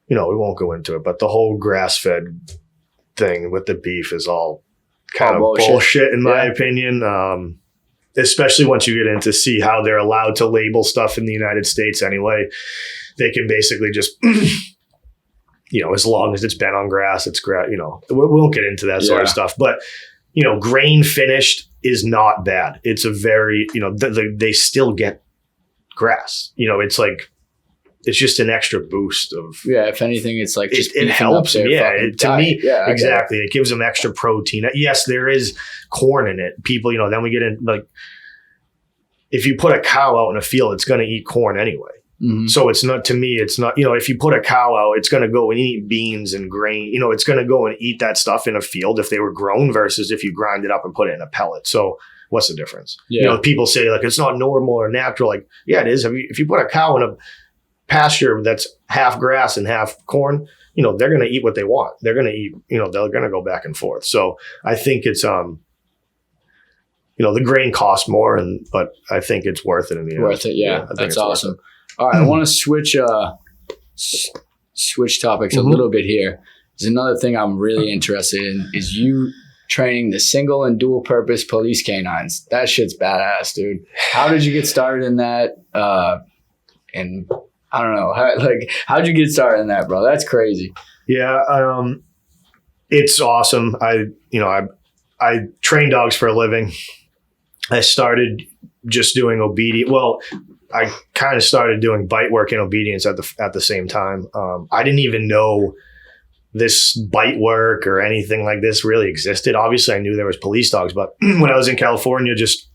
we won't go into it, but the whole grass-fed thing with the beef is all kind of bullshit in my opinion. Especially once you get into see how they're allowed to label stuff in the United States anyway. They can basically just as long as it's been on grass, it's grass. We won't get into that sort of stuff, but grain finished is not bad. It's a very, they still get grass. It's like, it's just an extra boost of. Yeah, if anything, it's like just it helps. To me, yeah, exactly. It gives them extra protein. Yes, there is corn in it. People, then we get in like, if you put a cow out in a field, it's going to eat corn anyway. Mm-hmm. So it's not, to me, it's not, if you put a cow out, it's going to go and eat beans and grain. It's going to go and eat that stuff in a field if they were grown versus if you grind it up and put it in a pellet. So what's the difference? Yeah. People say like it's not normal or natural. Like, yeah, it is. If you put a cow in a pasture that's half grass and half corn, they're going to eat what they want. They're going to eat, they're going to go back and forth. So I think it's, the grain costs more, but I think it's worth it in the end. Worth it. Yeah. That's awesome. All right. I want to switch topics a little bit here. There's another thing I'm really interested in is you training the single and dual purpose police canines. That shit's badass, dude. How did you get started in that? And I don't know. How'd you get started in that, bro? That's crazy. Yeah. It's awesome. I train dogs for a living. I started just doing obedience. Well, I kind of started doing bite work and obedience at the same time. I didn't even know this bite work or anything like this really existed. Obviously, I knew there was police dogs, but when I was in California, just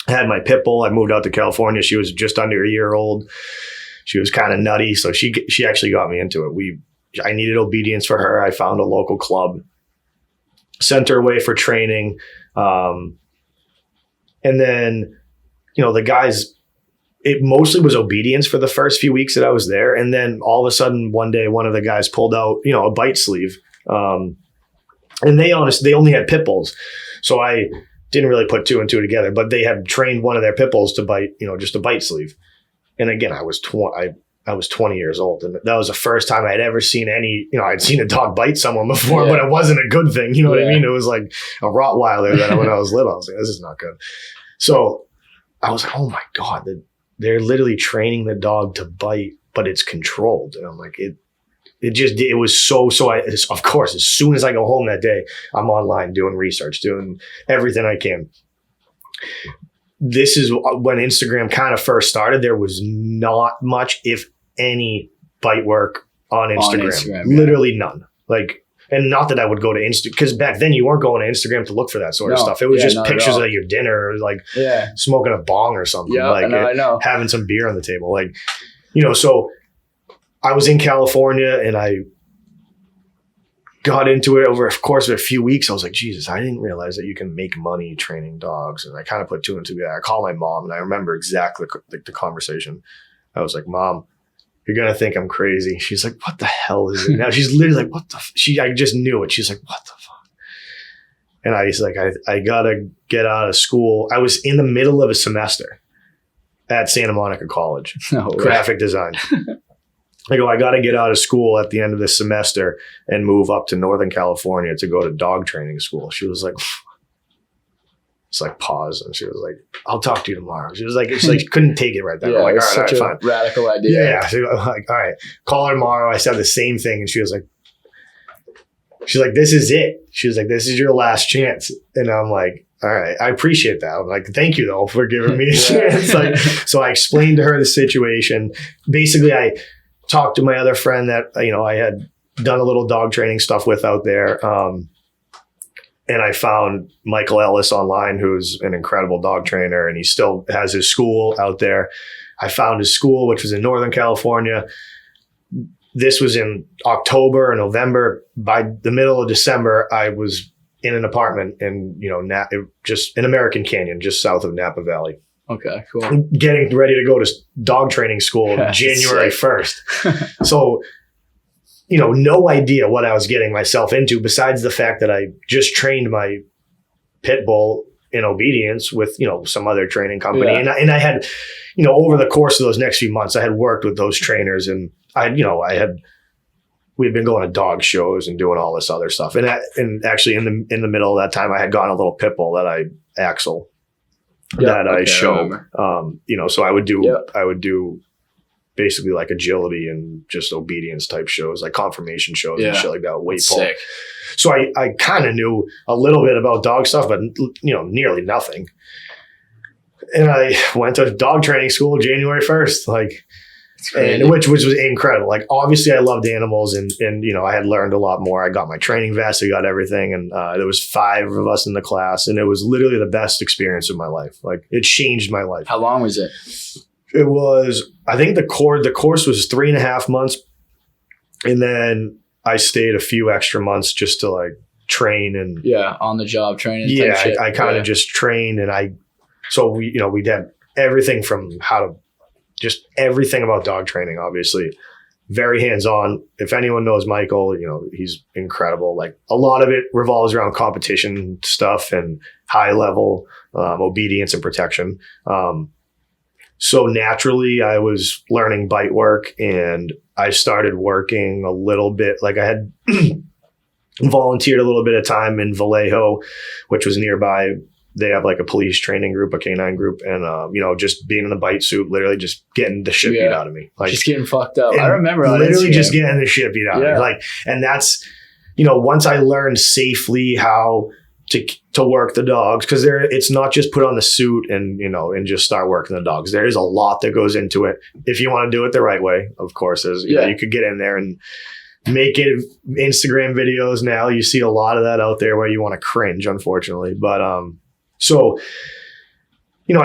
had my pit bull. I moved out to California. She was just under a year old. She was kind of nutty, so she actually got me into it. I needed obedience for her. I found a local club, sent her away for training, and then the guys. It mostly was obedience for the first few weeks that I was there, and then all of a sudden one day, one of the guys pulled out a bite sleeve, and they only had pit bulls, so I didn't really put two and two together. But they had trained one of their pit bulls to bite, just a bite sleeve. And again, I was 20 years old, and that was the first time I'd ever seen I'd seen a dog bite someone before, but it wasn't a good thing. You know what I mean? It was like a Rottweiler that when I was little, I was like, this is not good. So I was like, oh my God, they're literally training the dog to bite, but it's controlled. And I'm like, it was so, of course, as soon as I go home that day, I'm online doing research, doing everything I can. This is when Instagram kind of first started. There was not much, if any, bite work on Instagram. Literally none. And not that I would go to Instagram, because back then you weren't going to Instagram to look for that sort of stuff. It was just pictures of your dinner, or smoking a bong or something, I know. Having some beer on the table. So I was in California and I got into it over a course of a few weeks. I was like, Jesus, I didn't realize that you can make money training dogs. And I kind of put two and two together. I called my mom, and I remember exactly the conversation. I was like, Mom, you're going to think I'm crazy. She's like, what the hell is it now? She's literally like, what the I just knew it. She's like, what the fuck? And I was like, I got to get out of school. I was in the middle of a semester at Santa Monica College, graphic design. I go, I got to get out of school at the end of this semester and move up to Northern California to go to dog training school. She was like, it's like pause, and she was like, I'll talk to you tomorrow. She was like, she couldn't take it right then. I'm like, all right, fine. Radical idea. Yeah. So I'm like, all right, call her tomorrow. I said the same thing, and she's like, this is it. She was like, this is your last chance. And I'm like, all right, I appreciate that. I'm like, thank you though for giving me a chance. So I explained to her the situation. Basically, I talked to my other friend that, I had done a little dog training stuff with out there. And I found Michael Ellis online, who's an incredible dog trainer, and he still has his school out there. I found his school, which was in Northern California. This was in October or November. By the middle of December, I was in an apartment in, just in American Canyon, just south of Napa Valley. Okay, cool. Getting ready to go to dog training school January 1st. So, no idea what I was getting myself into, besides the fact that I just trained my pit bull in obedience with, some other training company. Yeah. And I had, over the course of those next few months, I had worked with those trainers, and we had been going to dog shows and doing all this other stuff. And actually in the middle of that time, I had gotten a little pit bull that I show. So I would do basically like agility and just obedience type shows, like confirmation shows and shit like that. Weight pull. Sick. So I kind of knew a little bit about dog stuff, but nearly nothing. And I went to dog training school January 1st, which was incredible. Like, obviously I loved animals and I had learned a lot more. I got my training vest, I got everything. And there was 5 of us in the class, and it was literally the best experience of my life. Like, it changed my life. How long was it? It was, I think the course was 3.5 months. And then I stayed a few extra months just to like train and on the job training. Yeah. I kind of just trained, and we did everything from just everything about dog training, obviously. Very hands-on. If anyone knows Michael, he's incredible. Like, a lot of it revolves around competition stuff and high level obedience and protection. So naturally I was learning bite work, and I started working a little bit. Like, I had volunteered a little bit of time in Vallejo, which was nearby. They have like a police training group, a canine group, and just being in the bite suit, literally just getting the shit beat out of me. Like, just getting fucked up. I remember literally just getting the shit beat out of me. Like, and that's, once I learned safely how to work the dogs, because it's not just put on the suit and just start working the dogs. There is a lot that goes into it. If you want to do it the right way, of course, you could get in there and make it Instagram videos. Now you see a lot of that out there where you want to cringe, unfortunately. But I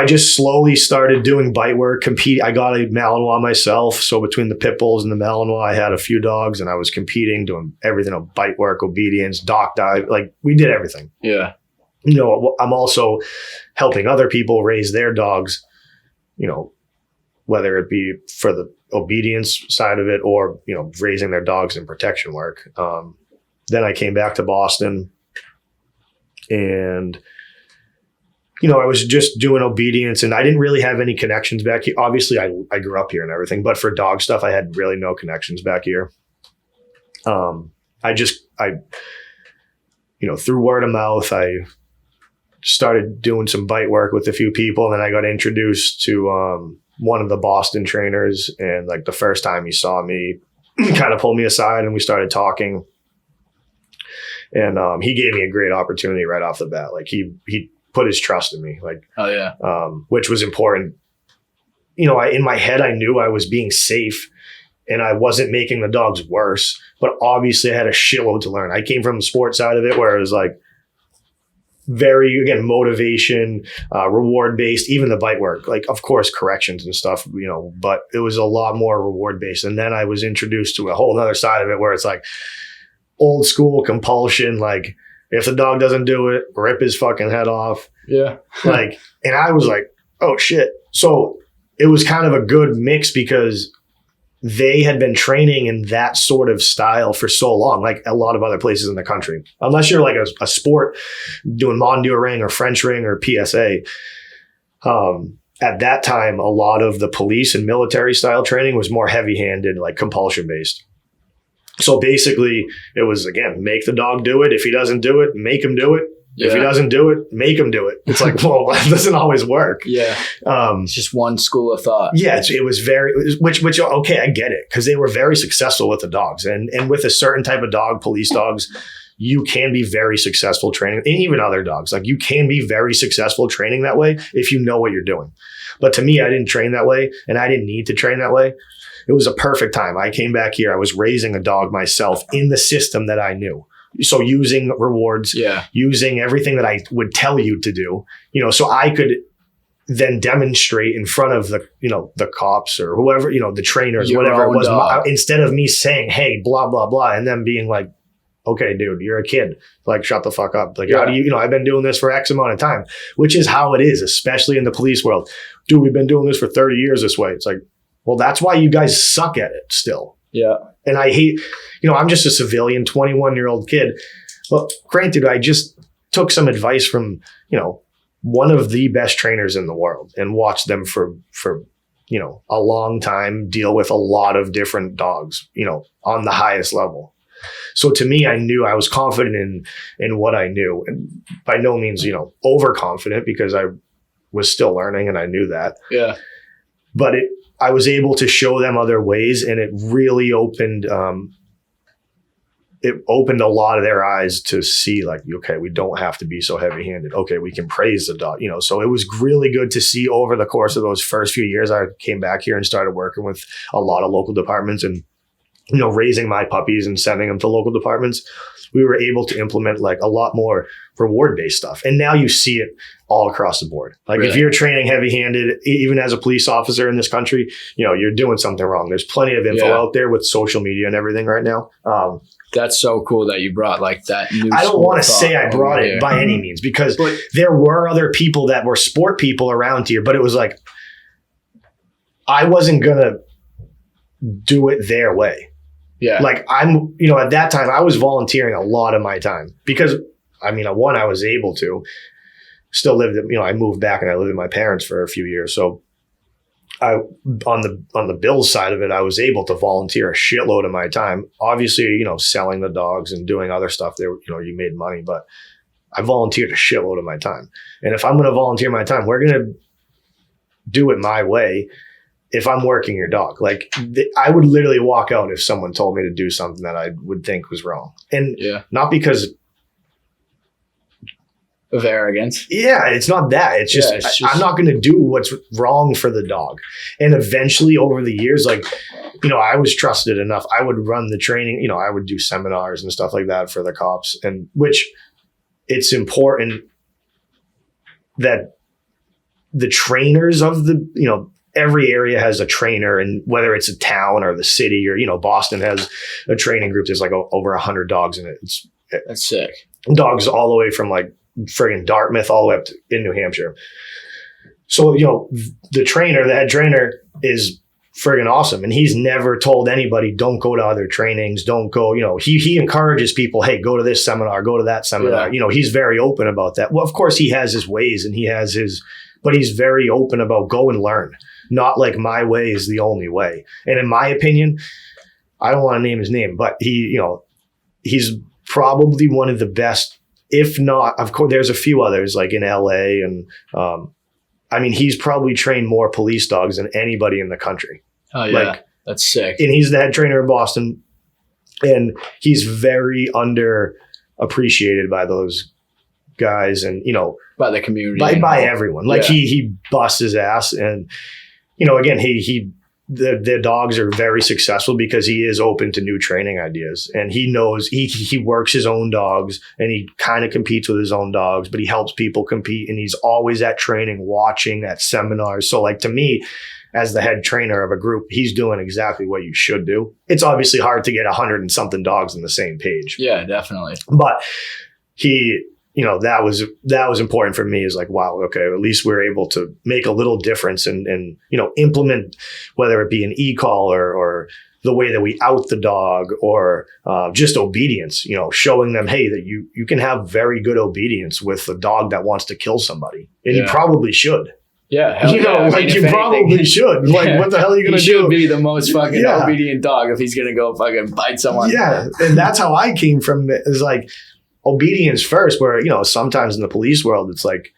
just slowly started doing bite work, compete. I got a Malinois myself. So between the pit bulls and the Malinois, I had a few dogs, and I was competing, doing everything of bite work, obedience, dock dive. Like, we did everything. Yeah. I'm also helping other people raise their dogs, whether it be for the obedience side of it or, raising their dogs in protection work. Then I came back to Boston, and I was just doing obedience, and I didn't really have any connections back here. Obviously, I grew up here and everything, but for dog stuff, I had really no connections back here. Through word of mouth, I started doing some bite work with a few people, and then I got introduced to one of the Boston trainers, and like the first time he saw me, he kind of pulled me aside, and we started talking. And he gave me a great opportunity right off the bat. Like, he put his trust in me, like, which was important. In my head, I knew I was being safe and I wasn't making the dogs worse, but obviously I had a shitload to learn. I came from the sports side of it, where it was like very, again, motivation, reward based, even the bite work, like, of course, corrections and stuff, but it was a lot more reward based. And then I was introduced to a whole other side of it, where it's like old school compulsion, like, if the dog doesn't do it, rip his fucking head off. Yeah. And I was like, oh shit. So it was kind of a good mix, because they had been training in that sort of style for so long, like a lot of other places in the country. Unless you're like a sport doing Mondure ring or French ring or PSA. At that time, a lot of the police and military style training was more heavy handed, like compulsion based. So basically it was, again, make the dog do it. If he doesn't do it, make him do it. Yeah. If he doesn't do it, make him do it. It's like, well, that doesn't always work. Yeah. It's just one school of thought. Yeah. It was which, okay, I get it. Cause they were very successful with the dogs, and with a certain type of dog, police dogs, you can be very successful training, and even other dogs. Like, you can be very successful training that way if you know what you're doing. But to me, I didn't train that way, and I didn't need to train that way. It was a perfect time. I came back here. I was raising a dog myself in the system that I knew. So using rewards, using everything that I would tell you to do, so I could then demonstrate in front of the cops or whoever, the trainers, whatever it was, instead of me saying, hey, blah, blah, blah, and then being like, okay, dude, you're a kid. Like, shut the fuck up. Like, how do you, I've been doing this for X amount of time, which is how it is, especially in the police world. Dude, we've been doing this for 30 years this way. It's like, well, that's why you guys suck at it still. Yeah. And I hate, I'm just a civilian 21-year-old kid. Well, granted, I just took some advice from, one of the best trainers in the world, and watched them for a long time, deal with a lot of different dogs, on the highest level. So to me, I knew I was confident in what I knew, and by no means, overconfident, because I was still learning and I knew that. Yeah. But I was able to show them other ways, and it really opened a lot of their eyes to see like, okay, we don't have to be so heavy handed. Okay, we can praise the dog, so it was really good to see over the course of those first few years. I came back here and started working with a lot of local departments and, raising my puppies and sending them to local departments. We were able to implement like a lot more reward-based stuff. And now you see it all across the board. Like Really? If you're training heavy-handed, even as a police officer in this country, you're doing something wrong. There's plenty of info out there with social media and everything right now. That's so cool that you brought like that new I don't school want to thought say I brought over it here. by any means, because there were other people that were sport people around here, but it was like, I wasn't going to do it their way. Yeah. Like at that time I was volunteering a lot of my time because I was able to still live, I moved back and I lived with my parents for a few years. So on the Bills side of it, I was able to volunteer a shitload of my time. Obviously, selling the dogs and doing other stuff there, you made money, but I volunteered a shitload of my time. And if I'm going to volunteer my time, we're going to do it my way. If I'm working your dog, like I would literally walk out if someone told me to do something that I would think was wrong. And not because of arrogance. Yeah, it's not that. It's just, I'm not going to do what's wrong for the dog. And eventually over the years, like, I was trusted enough. I would run the training, I would do seminars and stuff like that for the cops, and which it's important that the trainers of the, every area has a trainer, and whether it's a town or the city or, Boston has a training group. There's like over 100 dogs in it. That's sick. Dogs all the way from like friggin' Dartmouth all the way up to in New Hampshire. So, the head trainer is friggin' awesome. And he's never told anybody, don't go to other trainings. Don't go, he encourages people, hey, go to this seminar, go to that seminar. Yeah. He's very open about that. Well, of course he has his ways and but he's very open about go and learn. Not like my way is the only way. And in my opinion, I don't want to name his name, but he's probably one of the best, if not, of course, there's a few others like in LA. And he's probably trained more police dogs than anybody in the country. Oh yeah. That's sick. And he's the head trainer in Boston, and he's very underappreciated by those guys and, by the community. By everyone. Like he busts his ass, and, again, the dogs are very successful because he is open to new training ideas, and he knows he works his own dogs, and he kind of competes with his own dogs, but he helps people compete, and he's always at training, watching at seminars. So like to me, as the head trainer of a group, he's doing exactly what you should do. It's obviously hard to get 100 and something dogs on the same page. Yeah, definitely. But that was important for me, is like, wow, okay, at least we're able to make a little difference and implement, whether it be an e-call or the way that we out the dog or just obedience, showing them, hey, that you can have very good obedience with a dog that wants to kill somebody. And you probably should. Yeah. Hell you probably should. Like, what the hell are you going to do? He should be the most fucking obedient dog if he's going to go fucking bite someone. Yeah. And that's how I came from it. Is like, obedience first, where sometimes in the police world it's like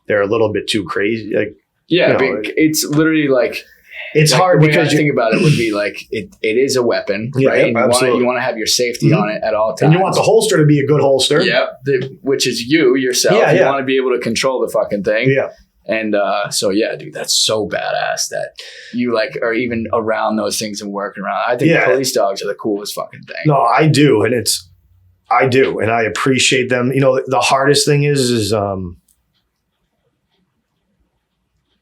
they're a little bit too crazy. Like, it's literally like it's hard because I think about it would be like it is a weapon, right? And you want to have your safety on it at all times, and you want the holster to be a good holster. Yep, which is you yourself. Yeah, you want to be able to control the fucking thing. Yeah. And dude, that's so badass that you like are even around those things and working around. I think police dogs are the coolest fucking thing. No, I do, and I do, and I appreciate them. The hardest thing is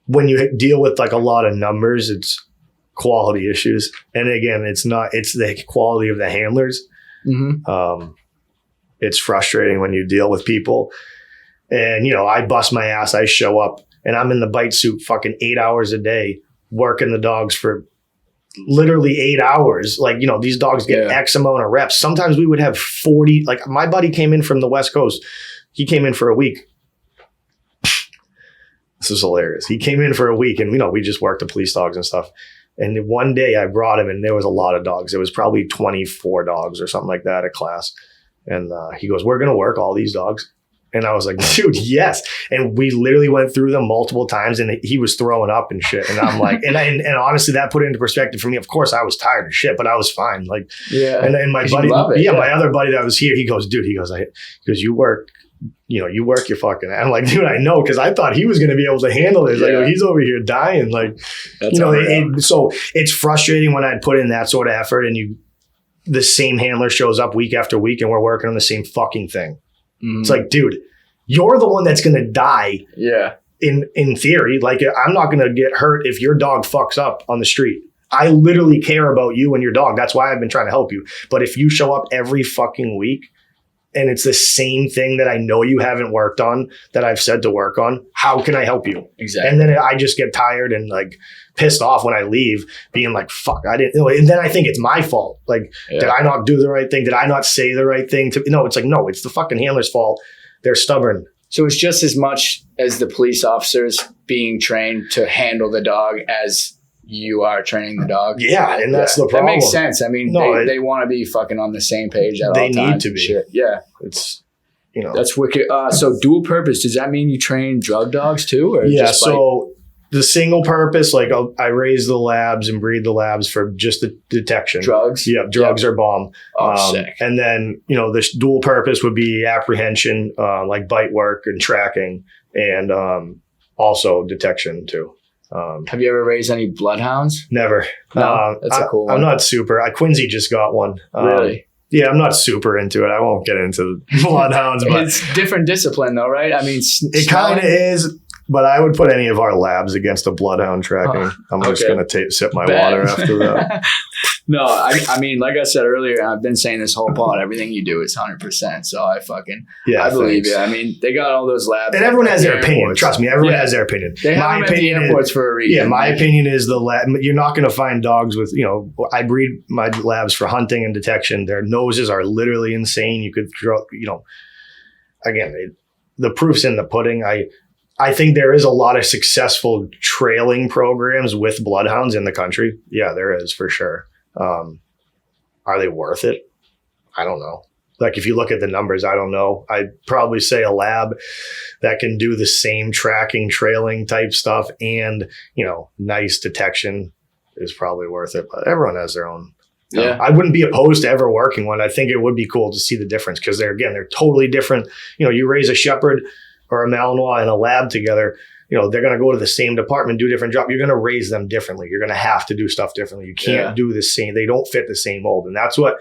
when you deal with like a lot of numbers, it's quality issues. And again, it's the quality of the handlers. Mm-hmm. It's frustrating when you deal with people, and I bust my ass. I show up and I'm in the bite suit fucking 8 hours a day, working the dogs for literally 8 hours. Like, these dogs get X amount of reps. Sometimes we would have 40. Like, my buddy came in from the West Coast. He came in for a week. This is hilarious. He came in for a week, and we just worked the police dogs and stuff. And one day I brought him, and there was a lot of dogs. It was probably 24 dogs or something like that at class. And he goes, we're going to work all these dogs. And I was like, dude, yes. And we literally went through them multiple times and he was throwing up and shit. And I'm like, and honestly, that put it into perspective for me. Of course, I was tired of shit, but I was fine. Like, yeah. And my buddy, my other buddy that was here, he goes, dude, you work your fucking, I'm like, dude, I know. Cause I thought he was going to be able to handle this. Like, he's over here dying. Like, that's so it's frustrating when I'd put in that sort of effort and the same handler shows up week after week and we're working on the same fucking thing. Mm-hmm. It's like, dude, you're the one that's going to die. Yeah. In theory, like I'm not going to get hurt if your dog fucks up on the street. I literally care about you and your dog. That's why I've been trying to help you. But if you show up every fucking week and it's the same thing that I know you haven't worked on that I've said to work on, how can I help you? Exactly. And then I just get tired and like pissed off when I leave, being like, fuck, I didn't know. And then I think it's my fault. Like, did I not do the right thing? Did I not say the right thing? No, it's like, no, it's the fucking handler's fault. They're stubborn. So it's just as much as the police officers being trained to handle the dog as you are training the dog. Yeah, and that's the problem. That makes sense. I mean, they want to be fucking on the same page at all times. They need to be. Shit. Yeah. It's, That's wicked. So dual purpose, does that mean you train drug dogs too? Or just so the single purpose, like I raise the labs and breed the labs for just the detection. Drugs? Yeah, drugs are bomb. Sick. And then, this dual purpose would be apprehension, like bite work and tracking, and also detection too. Have you ever raised any bloodhounds? Never. No, that's a cool one. I'm not super. Quincy just got one. Really? Yeah, I'm not super into it. I won't get into bloodhounds, but it's different discipline though, right? I mean, it kind of is. But I would put any of our labs against a bloodhound tracking. I'm just going to sip my water after that. No, I mean, like I said earlier, I've been saying this whole pod, everything you do is 100%. So I believe you. I mean, they got all those labs. And everyone has their opinion. Trust me, everyone has their opinion. They have them at the airports for a reason. Yeah, my opinion is the lab. You're not going to find dogs with, I breed my labs for hunting and detection. Their noses are literally insane. You could throw, again, the proof's in the pudding. I think there is a lot of successful trailing programs with bloodhounds in the country. Yeah, there is for sure. Are they worth it? I don't know. Like if you look at the numbers, I don't know. I'd probably say a lab that can do the same tracking, trailing type stuff and, nice detection is probably worth it. But everyone has their own. Yeah. I wouldn't be opposed to ever working one. I think it would be cool to see the difference because they're totally different. You raise a shepherd or a Malinois in a lab together, they're going to go to the same department, do a different job. You're going to raise them differently. You're going to have to do stuff differently. You can't do the same. They don't fit the same mold. And that's what,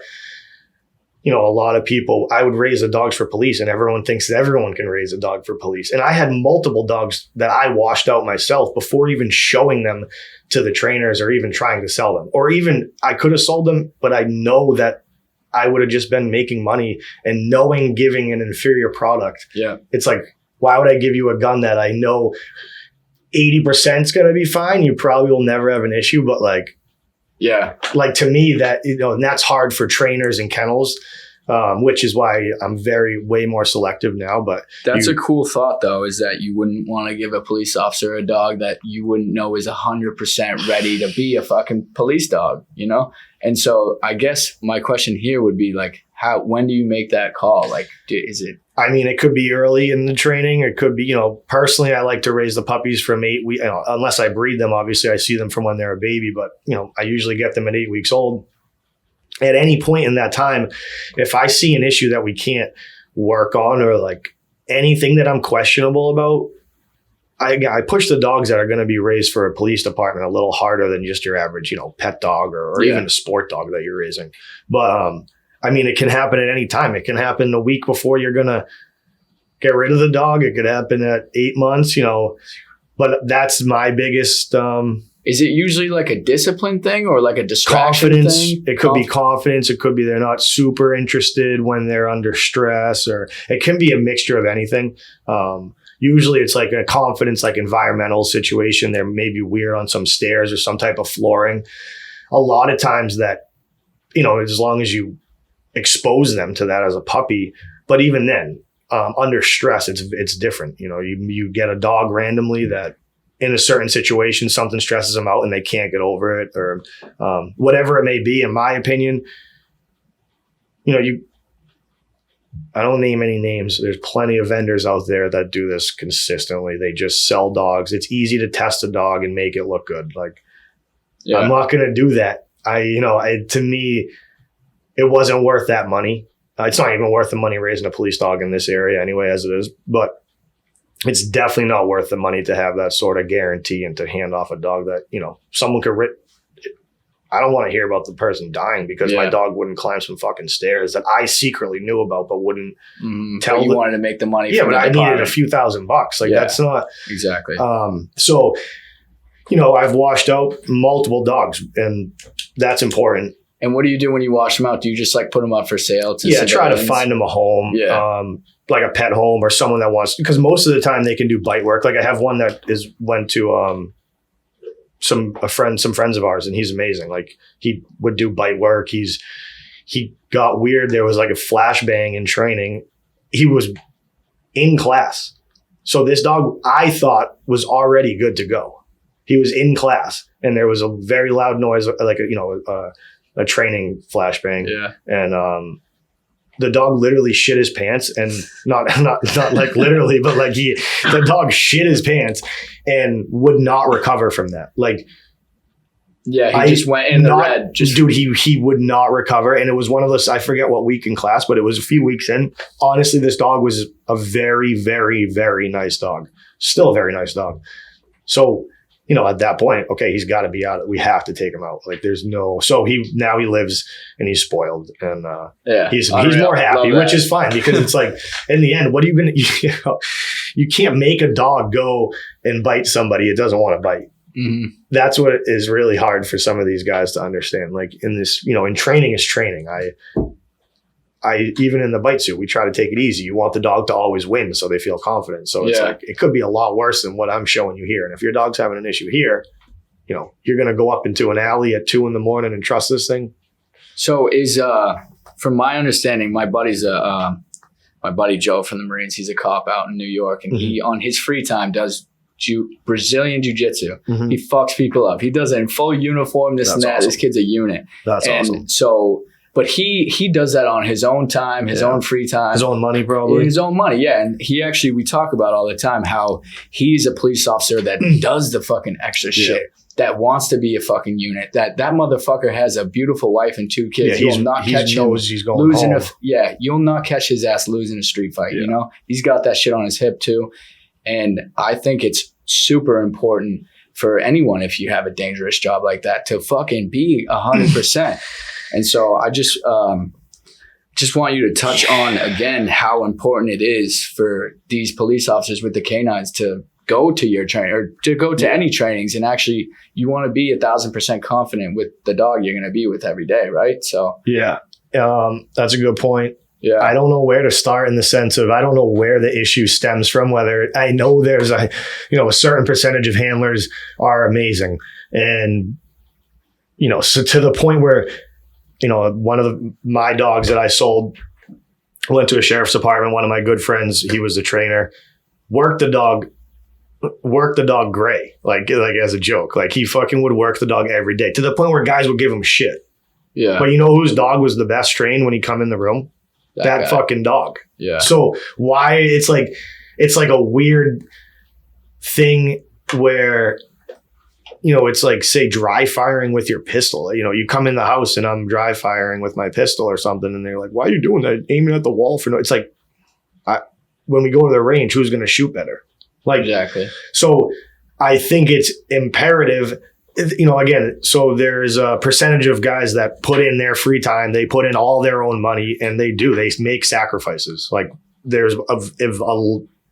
a lot of people, I would raise the dogs for police and everyone thinks that everyone can raise a dog for police. And I had multiple dogs that I washed out myself before even showing them to the trainers or even trying to sell them. Or even I could have sold them, but I know that I would have just been making money and giving an inferior product. Yeah. It's like, why would I give you a gun that I know 80% is going to be fine? You probably will never have an issue, but to me that, and that's hard for trainers and kennels, which is why I'm way more selective now. But that's a cool thought though, is that you wouldn't want to give a police officer a dog that you wouldn't know is 100% ready to be a fucking police dog, And so I guess my question here would be like, when do you make that call? Like, is it? I mean, it could be early in the training. It could be, personally, I like to raise the puppies from 8 weeks, unless I breed them. Obviously, I see them from when they're a baby, but, I usually get them at 8 weeks old. At any point in that time, if I see an issue that we can't work on or like anything that I'm questionable about, I push the dogs that are going to be raised for a police department a little harder than just your average, pet dog or even a sport dog that you're raising. But, I mean, it can happen at any time. It can happen a week before you're going to get rid of the dog. It could happen at 8 months, but that's my biggest. Is it usually like a discipline thing or like a distraction confidence thing? It could be confidence. It could be they're not super interested when they're under stress, or it can be a mixture of anything. Usually it's like a confidence, like environmental situation. They're maybe weird on some stairs or some type of flooring. A lot of times that, as long as you expose them to that as a puppy, but even then, under stress, it's different. You get a dog randomly that in a certain situation, something stresses them out and they can't get over it, or whatever it may be. In my opinion, I don't name any names. There's plenty of vendors out there that do this consistently. They just sell dogs. It's easy to test a dog and make it look good. Like, I'm not going to do that. To me, it wasn't worth that money. It's not even worth the money raising a police dog in this area anyway, as it is. But it's definitely not worth the money to have that sort of guarantee and to hand off a dog that, someone could rip. I don't want to hear about the person dying because my dog wouldn't climb some fucking stairs that I secretly knew about but wouldn't tell. But you wanted to make the money. Yeah, but I needed a few $1,000. Like, that's not. Exactly. So, I've washed out multiple dogs, and that's important. And what do you do when you wash them out? Do you just like put them up for sale? Try to find them a home. Yeah. Like a pet home or someone that wants, because most of the time they can do bite work. Like, I have one that went to some friends of ours, and he's amazing. Like, he would do bite work. He got weird. There was like a flashbang in training. He was in class. So this dog, I thought, was already good to go. He was in class, and there was a very loud noise, like a training flashbang. Yeah. And the dog literally shit his pants, and not like literally, but like the dog shit his pants and would not recover from that. Like, yeah, he just went in the red. Dude, he would not recover. And it was one of those, I forget what week in class, but it was a few weeks in. Honestly, this dog was a very, very, very nice dog. Still a very nice dog. So, at that point, okay, he's got to be out. We have to take him out. Like, there's no. So he lives and he's spoiled, and he's more happy, which is fine, because it's like, in the end, what are you gonna? You can't make a dog go and bite somebody it doesn't want to bite. Mm-hmm. That's what is really hard for some of these guys to understand. Like, in this, in training is training. I even in the bite suit, we try to take it easy. You want the dog to always win so they feel confident. So it's like, it could be a lot worse than what I'm showing you here. And if your dog's having an issue here, you're going to go up into an alley at 2 a.m. and trust this thing. So from my understanding, my buddy Joe from the Marines, he's a cop out in New York, and he, on his free time, does Brazilian jiu-jitsu. Mm-hmm. He fucks people up. He does it in full uniform, this and that. Awesome. This kid's a unit. That's awesome. So, but he does that on his own time, his own free time. His own money, probably. His own money, yeah. And we talk about all the time how he's a police officer that does the fucking extra shit, that wants to be a fucking unit. That motherfucker has a beautiful wife and 2 kids. Yeah, you'll not catch him he's going losing home. You'll not catch his ass losing a street fight, He's got that shit on his hip too. And I think it's super important for anyone, if you have a dangerous job like that, to fucking be 100%. And so I just want you to touch on, again, how important it is for these police officers with the canines to go to your training, or to go to any trainings, and actually you want to be 1,000% confident with the dog you're going to be with every day, right? So that's a good point. Yeah, I don't know where to start, in the sense of, I don't know where the issue stems from. Whether, I know there's a certain percentage of handlers are amazing, and so to the point where, one of my dogs that I sold went to a sheriff's department. One of my good friends, he was the trainer, worked the dog gray, like as a joke. Like, he fucking would work the dog every day, to the point where guys would give him shit. Yeah. But whose dog was the best trained when he come in the room? That fucking dog. Yeah. So why it's like a weird thing where, it's like, say, dry firing with your pistol. You come in the house and I'm dry firing with my pistol or something, and they're like, why are you doing that? Aiming at the wall for no. It's like, when we go to the range, who's going to shoot better? Like, exactly. So I think it's imperative, again, so there's a percentage of guys that put in their free time, they put in all their own money, and they make sacrifices. Like, there's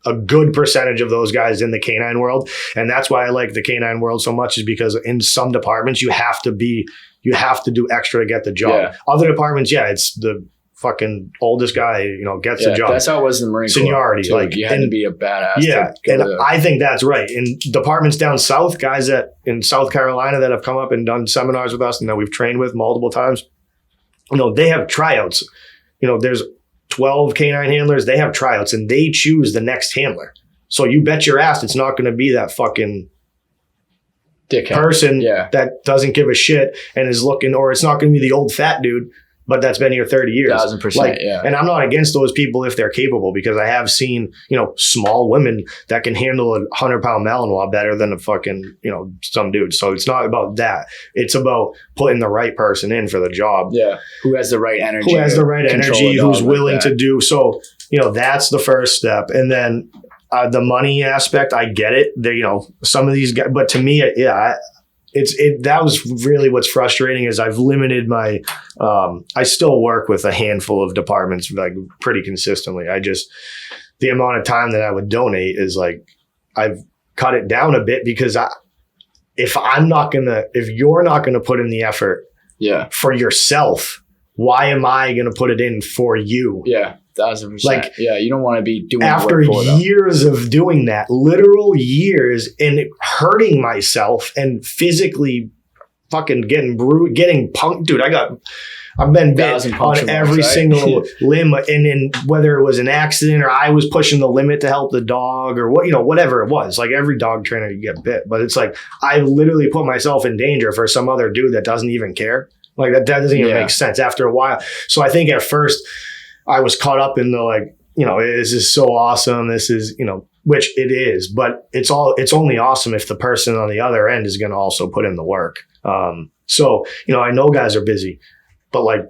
a good percentage of those guys in the canine world. And that's why I like the canine world so much, is because in some departments you have to do extra to get the job. Yeah. Other departments, it's the fucking oldest guy, gets the job. That's how it was in the Marine Corps. Seniority. Like, you had to be a badass. Yeah. And I think that's right. In departments down south, guys in South Carolina that have come up and done seminars with us and that we've trained with multiple times, they have tryouts. There's 12 canine handlers. They have tryouts, and they choose the next handler. So you bet your ass it's not going to be that fucking dickhead person that doesn't give a shit and is looking, or it's not going to be the old fat dude but that's been here 30 years. 1,000%. Like, yeah. and I'm not against those people if they're capable, because I have seen, small women that can handle a 100-pound Malinois better than a fucking, some dude. So it's not about that. It's about putting the right person in for the job. Yeah. Who has the right energy? Who has the right energy, who's willing to do. So, that's the first step. And then the money aspect, I get it. Some of these guys, but to me, that was really what's frustrating is I've limited my, I still work with a handful of departments like pretty consistently. The amount of time that I would donate is like, I've cut it down a bit because if you're not going to put in the effort for yourself, why am I going to put it in for you? Yeah. 1,000%. Like, you don't want to be doing after work for them. years of doing that, literal years, and hurting myself and physically fucking getting punked. Dude, I've been bit on every single limb, and then whether it was an accident or I was pushing the limit to help the dog or whatever it was. Like every dog trainer, you get bit, but it's like I literally put myself in danger for some other dude that doesn't even care. Like that doesn't even make sense after a while. So I think at first I was caught up in the this is so awesome. This is, which it is, but it's only awesome if the person on the other end is going to also put in the work. So, I know guys are busy, but like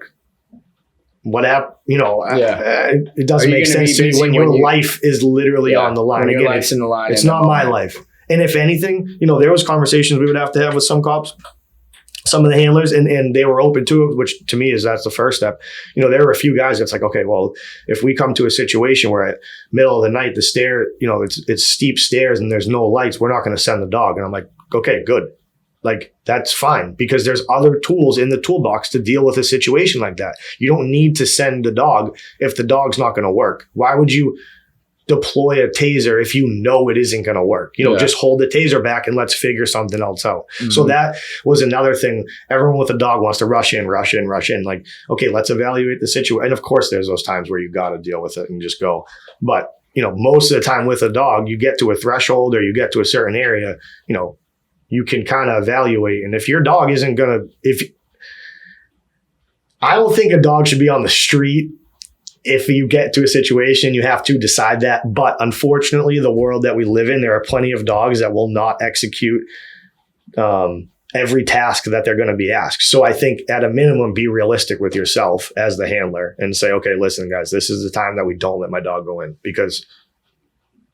it doesn't make sense to me when your life is literally on the line. Again, it's in the line. It's not my life. And if anything, there was conversations we would have to have with some cops, some of the handlers, and they were open to it, which to me that's the first step. There were a few guys that's like, okay, well, if we come to a situation where at middle of the night, the stair, it's steep stairs and there's no lights, we're not going to send the dog. And I'm like, okay, good. Like, that's fine, because there's other tools in the toolbox to deal with a situation like that. You don't need to send the dog if the dog's not going to work. Why would you deploy a taser if you know it isn't going to work? Just hold the taser back and let's figure something else out. Mm-hmm. So that was another thing. Everyone with a dog wants to rush in. Like, okay, let's evaluate the situation. And of course, there's those times where you got to deal with it and just go. But, most of the time with a dog, you get to a threshold or you get to a certain area, you can kind of evaluate. And if your dog isn't going to, I don't think a dog should be on the street. If you get to a situation, you have to decide that. But unfortunately, the world that we live in, there are plenty of dogs that will not execute every task that they're going to be asked. So I think at a minimum, be realistic with yourself as the handler and say, okay, listen, guys, this is the time that we don't let my dog go in, because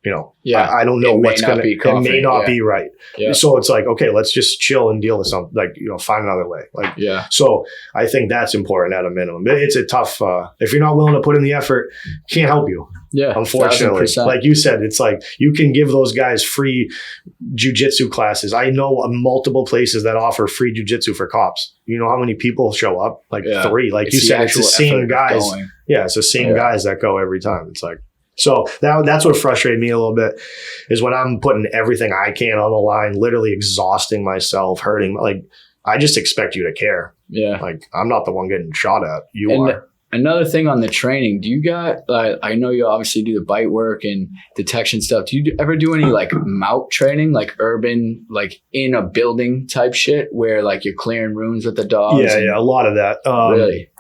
I don't know what's going to, it may not be right. Yeah. So it's like, okay, let's just chill and deal with something, like, find another way. Like, so I think that's important at a minimum. It's a tough, if you're not willing to put in the effort, can't help you. Yeah. Unfortunately, 1,000%. Like you said, it's like, you can give those guys free jujitsu classes. I know multiple places that offer free jujitsu for cops. You know how many people show up? Like 3, like you said, it's the same guys. Going. Yeah. It's the same guys that go every time. It's like, so that's what frustrated me a little bit, is when I'm putting everything I can on the line, literally exhausting myself, hurting. Like, I just expect you to care. Yeah. Like, I'm not the one getting shot at. You are. Another thing on the training, do you got, I know you obviously do the bite work and detection stuff. Do you ever do any like mount training, like urban, like in a building type shit where like you're clearing rooms with the dogs? Yeah, a lot of that. Really?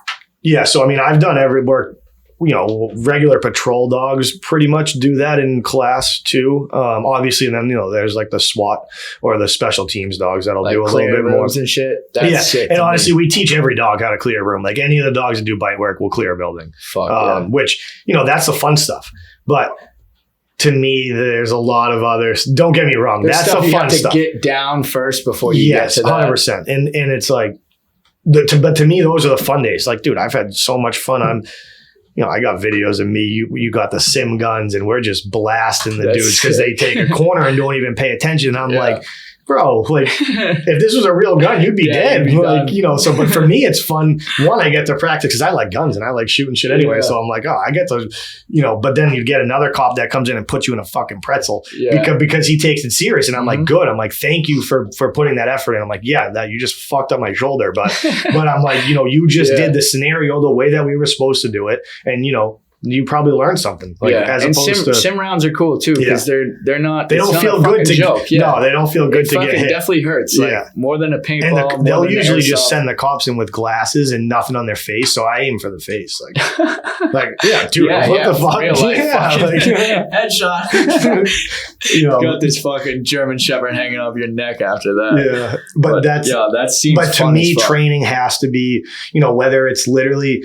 Yeah. So, I mean, I've done every work. Regular patrol dogs pretty much do that in class too. Obviously, and then there's like the SWAT or the special teams dogs that'll do a little bit more and shit. That's sick. And honestly, we teach every dog how to clear a room. Like any of the dogs that do bite work will clear a building. Which that's the fun stuff. But to me, there's a lot of others. Don't get me wrong. That's the fun stuff. To get down first before you get to that. 100%. And it's like, but to me, those are the fun days. Like, dude, I've had so much fun. I got videos of me. You got the sim guns, and we're just blasting the dudes because they take a corner and don't even pay attention. I'm like, bro, like if this was a real gun, you'd be dead. Like, so, but for me, it's fun. One, I get to practice because I like guns and I like shooting shit anyway. So I'm like, I get to, but then you get another cop that comes in and puts you in a fucking pretzel because he takes it serious. And I'm like, good. I'm like, thank you for putting that effort in. I'm like, that you just fucked up my shoulder. But I'm like, you just did the scenario the way that we were supposed to do it. And, you probably learn something. Like as and opposed to sim rounds are cool too because they're not. They don't feel good to joke. No, they don't feel good to get hit. It definitely hurts. Like more than a paintball. And they'll usually just send the cops in with glasses and nothing on their face. So I aim for the face. Like dude, what the fuck? Headshot. Got this fucking German Shepherd hanging off your neck after that. Yeah, but that seems. But to me, training has to be, whether it's literally.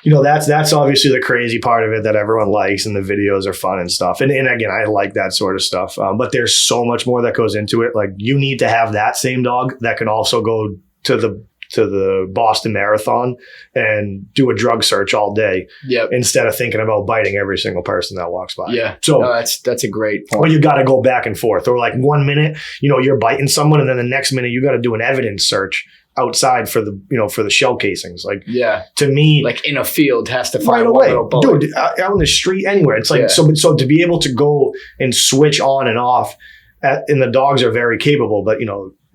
That's obviously the crazy part of it that everyone likes, and the videos are fun and stuff. And again, I like that sort of stuff. But there's so much more that goes into it. Like you need to have that same dog that can also go to the Boston Marathon and do a drug search all day. Yep. Instead of thinking about biting every single person that walks by. Yeah. So that's a great point. Or you got to go back and forth. Or like 1 minute, you're biting someone, and then the next minute you got to do an evidence search outside for the shell casings. Like, to me, like in a field has to find right one little bullet. Dude, out on the street, anywhere. It's like, so to be able to go and switch on and off and the dogs are very capable, but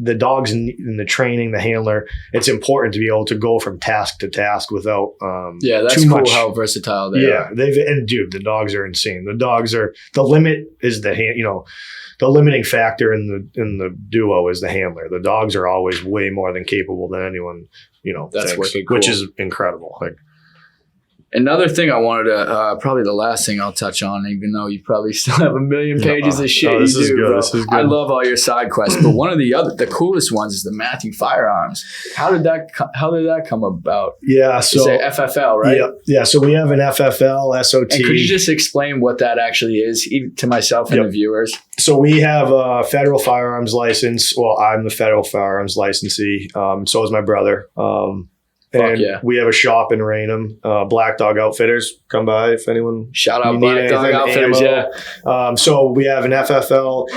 the dogs in the training, the handler, it's important to be able to go from task to task without, that's too cool much. how versatile they are. Dude, the dogs are insane. The limit is the limiting factor in the duo is the handler. The dogs are always way more than capable than anyone, that's thinks, wicked cool. which is incredible. Like another thing I wanted to, probably the last thing I'll touch on, even though you probably still have a million pages of shit this you is do, good. bro. This is good. I love all your side quests, but one of the coolest ones is the Mathieu firearms. How did that come about? Yeah, so FFL, right? Yeah. So we have an FFL SOT. And could you just explain what that actually is, even to myself and the viewers? So we have a federal firearms license. Well, I'm the federal firearms licensee. So is my brother. And we have a shop in Raynham, Black Dog Outfitters. Come by if anyone. Shout out Black Dog Outfitters, So we have an FFL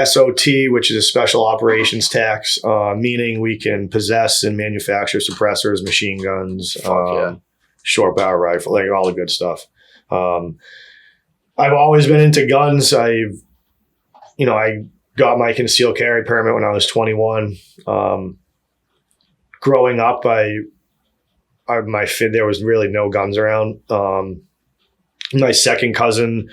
SOT, which is a special operations tax, meaning we can possess and manufacture suppressors, machine guns, short barrel rifle, like all the good stuff. I've always been into guns. I got my concealed carry permit when I was 21. Growing up, there was really no guns around. My second cousin,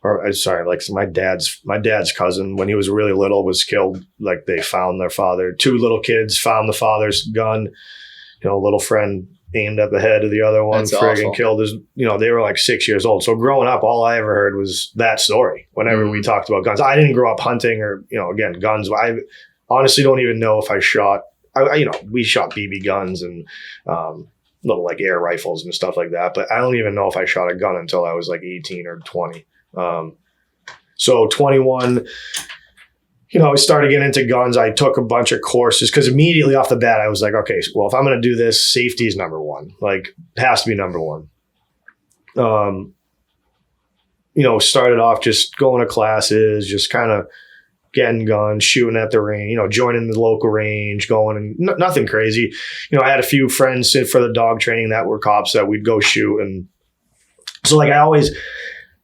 my dad's cousin, when he was really little, was killed. Like they found their father. Two little kids found the father's gun. Little friend aimed at the head of the other one, killed his. They were like 6 years old. So growing up, all I ever heard was that story. Whenever we talked about guns, I didn't grow up hunting or again guns. I honestly don't even know if I shot. We shot BB guns and little like air rifles and stuff like that. But I don't even know if I shot a gun until I was like 18 or 20. So 21, I started getting into guns. I took a bunch of courses because immediately off the bat, I was like, okay, well, if I'm going to do this, safety is number one. Like it has to be number one. Started off just going to classes, just kind of getting guns, shooting at the range, joining the local range, going and nothing crazy. I had a few friends for the dog training that were cops that we'd go shoot. And so like I always,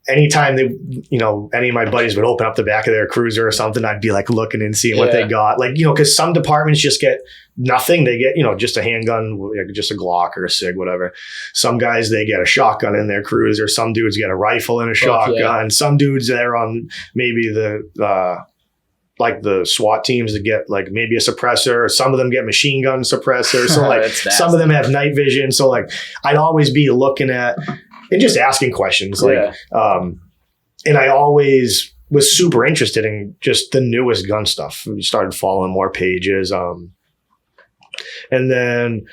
anytime any of my buddies would open up the back of their cruiser or something, I'd be like looking and seeing what they got. Like, cause some departments just get nothing. They get, just a handgun, like just a Glock or a SIG, whatever. Some guys, they get a shotgun in their cruiser. Some dudes get a rifle and a shotgun. Some dudes they're on maybe like the SWAT teams that get like maybe a suppressor. Some of them get machine gun suppressors. So like some of them have night vision. So like I'd always be looking at and just asking questions. And I always was super interested in just the newest gun stuff. We started following more pages. And then,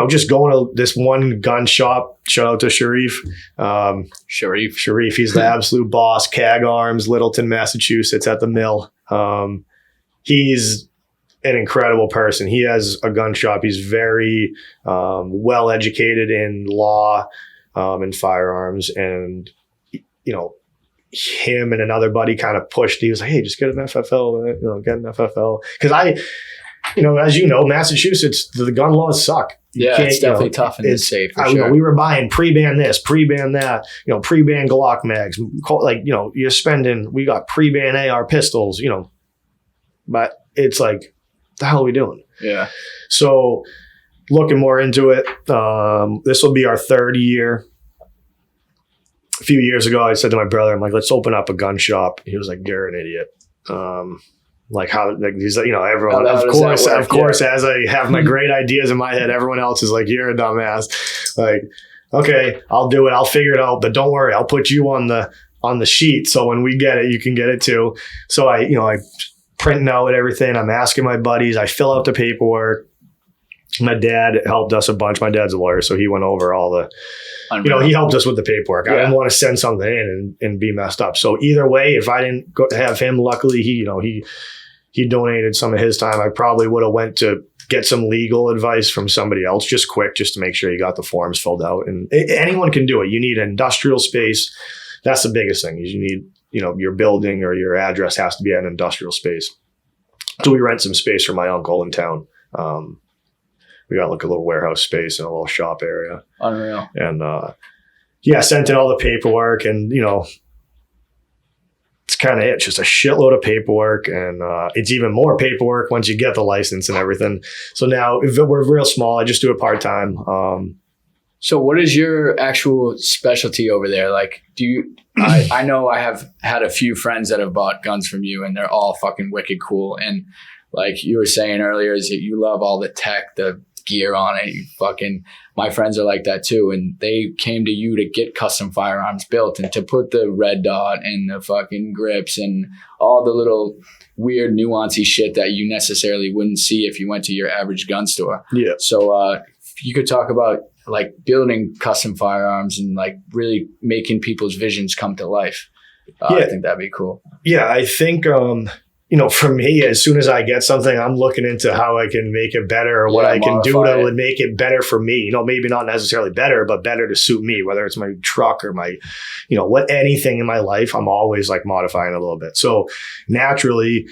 just going to this one gun shop. Shout out to Sharif. Sharif, he's the absolute boss. CAG Arms, Littleton, Massachusetts at the mill. He's an incredible person. He has a gun shop. He's very well educated in law and firearms. And, him and another buddy kind of pushed. He was like, hey, just get an FFL, get an FFL. Because as you know, Massachusetts, the gun laws suck. It's definitely tough and it's safe. For sure. We were buying pre-ban this, pre-ban that, pre-ban Glock mags. Like, we got pre-ban AR pistols, but it's like, the hell are we doing? Yeah. So looking more into it, this will be our third year. a few years ago, I said to my brother, I'm like, let's open up a gun shop. He was like, you're an idiot. Like how, like he's, you know, everyone, of course, as I have my great ideas in my head, everyone else is like, you're a dumbass. Like, okay, I'll do it. I'll figure it out, but don't worry. I'll put you on the sheet. So when we get it, you can get it too. So I print out everything. I'm asking my buddies. I fill out the paperwork. My dad helped us a bunch. My dad's a lawyer, so he went over all the, he helped us with the paperwork. I didn't want to send something in and be messed up. So either way, if I didn't have him, luckily he donated some of his time. I probably would have went to get some legal advice from somebody else, just to make sure you got the forms filled out. And anyone can do it. You need an industrial space. That's the biggest thing. Is you need, your building or your address has to be at an industrial space. So we rent some space for my uncle in town. We got like a little warehouse space and a little shop area. Unreal. And sent in all the paperwork, and it's kind of it. It's just a shitload of paperwork, and it's even more paperwork once you get the license and everything. So now if we're real small. I just do it part-time. So what is your actual specialty over there? Like, I know I have had a few friends that have bought guns from you, and they're all fucking wicked cool. And like you were saying earlier, is that you love all the tech, the gear on it. My friends are like that too. And they came to you to get custom firearms built and to put the red dot and the fucking grips and all the little weird nuancy shit that you necessarily wouldn't see if you went to your average gun store. Yeah. So if you could talk about like building custom firearms and like really making people's visions come to life. I think that'd be cool. Yeah. I think, for me, as soon as I get something, I'm looking into how I can make it better or what I can do to make it better for me. Maybe not necessarily better, but better to suit me, whether it's my truck or my, anything in my life, I'm always like modifying a little bit. So naturally,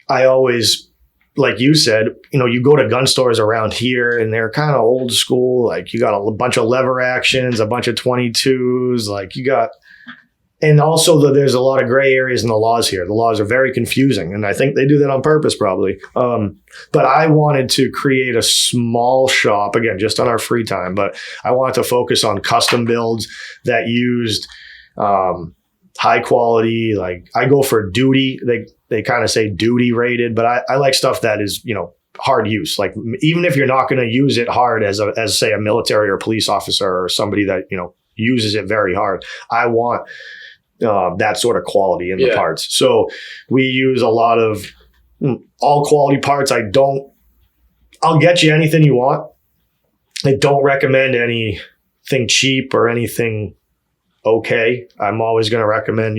I always, like you said, you go to gun stores around here and they're kind of old school. Like you got a bunch of lever actions, a bunch of 22s, like you got. And also there's a lot of gray areas in the laws here. The laws are very confusing, and I think they do that on purpose probably. But I wanted to create a small shop, again, just on our free time, but I wanted to focus on custom builds that used high quality. Like I go for duty. They kind of say duty rated, but I like stuff that is, hard use. Like even if you're not going to use it hard as say a military or police officer or somebody that, uses it very hard, I want that sort of quality in the parts. So we use a lot of all quality parts. I'll get you anything you want. I don't recommend anything cheap or anything okay. I'm always going to recommend,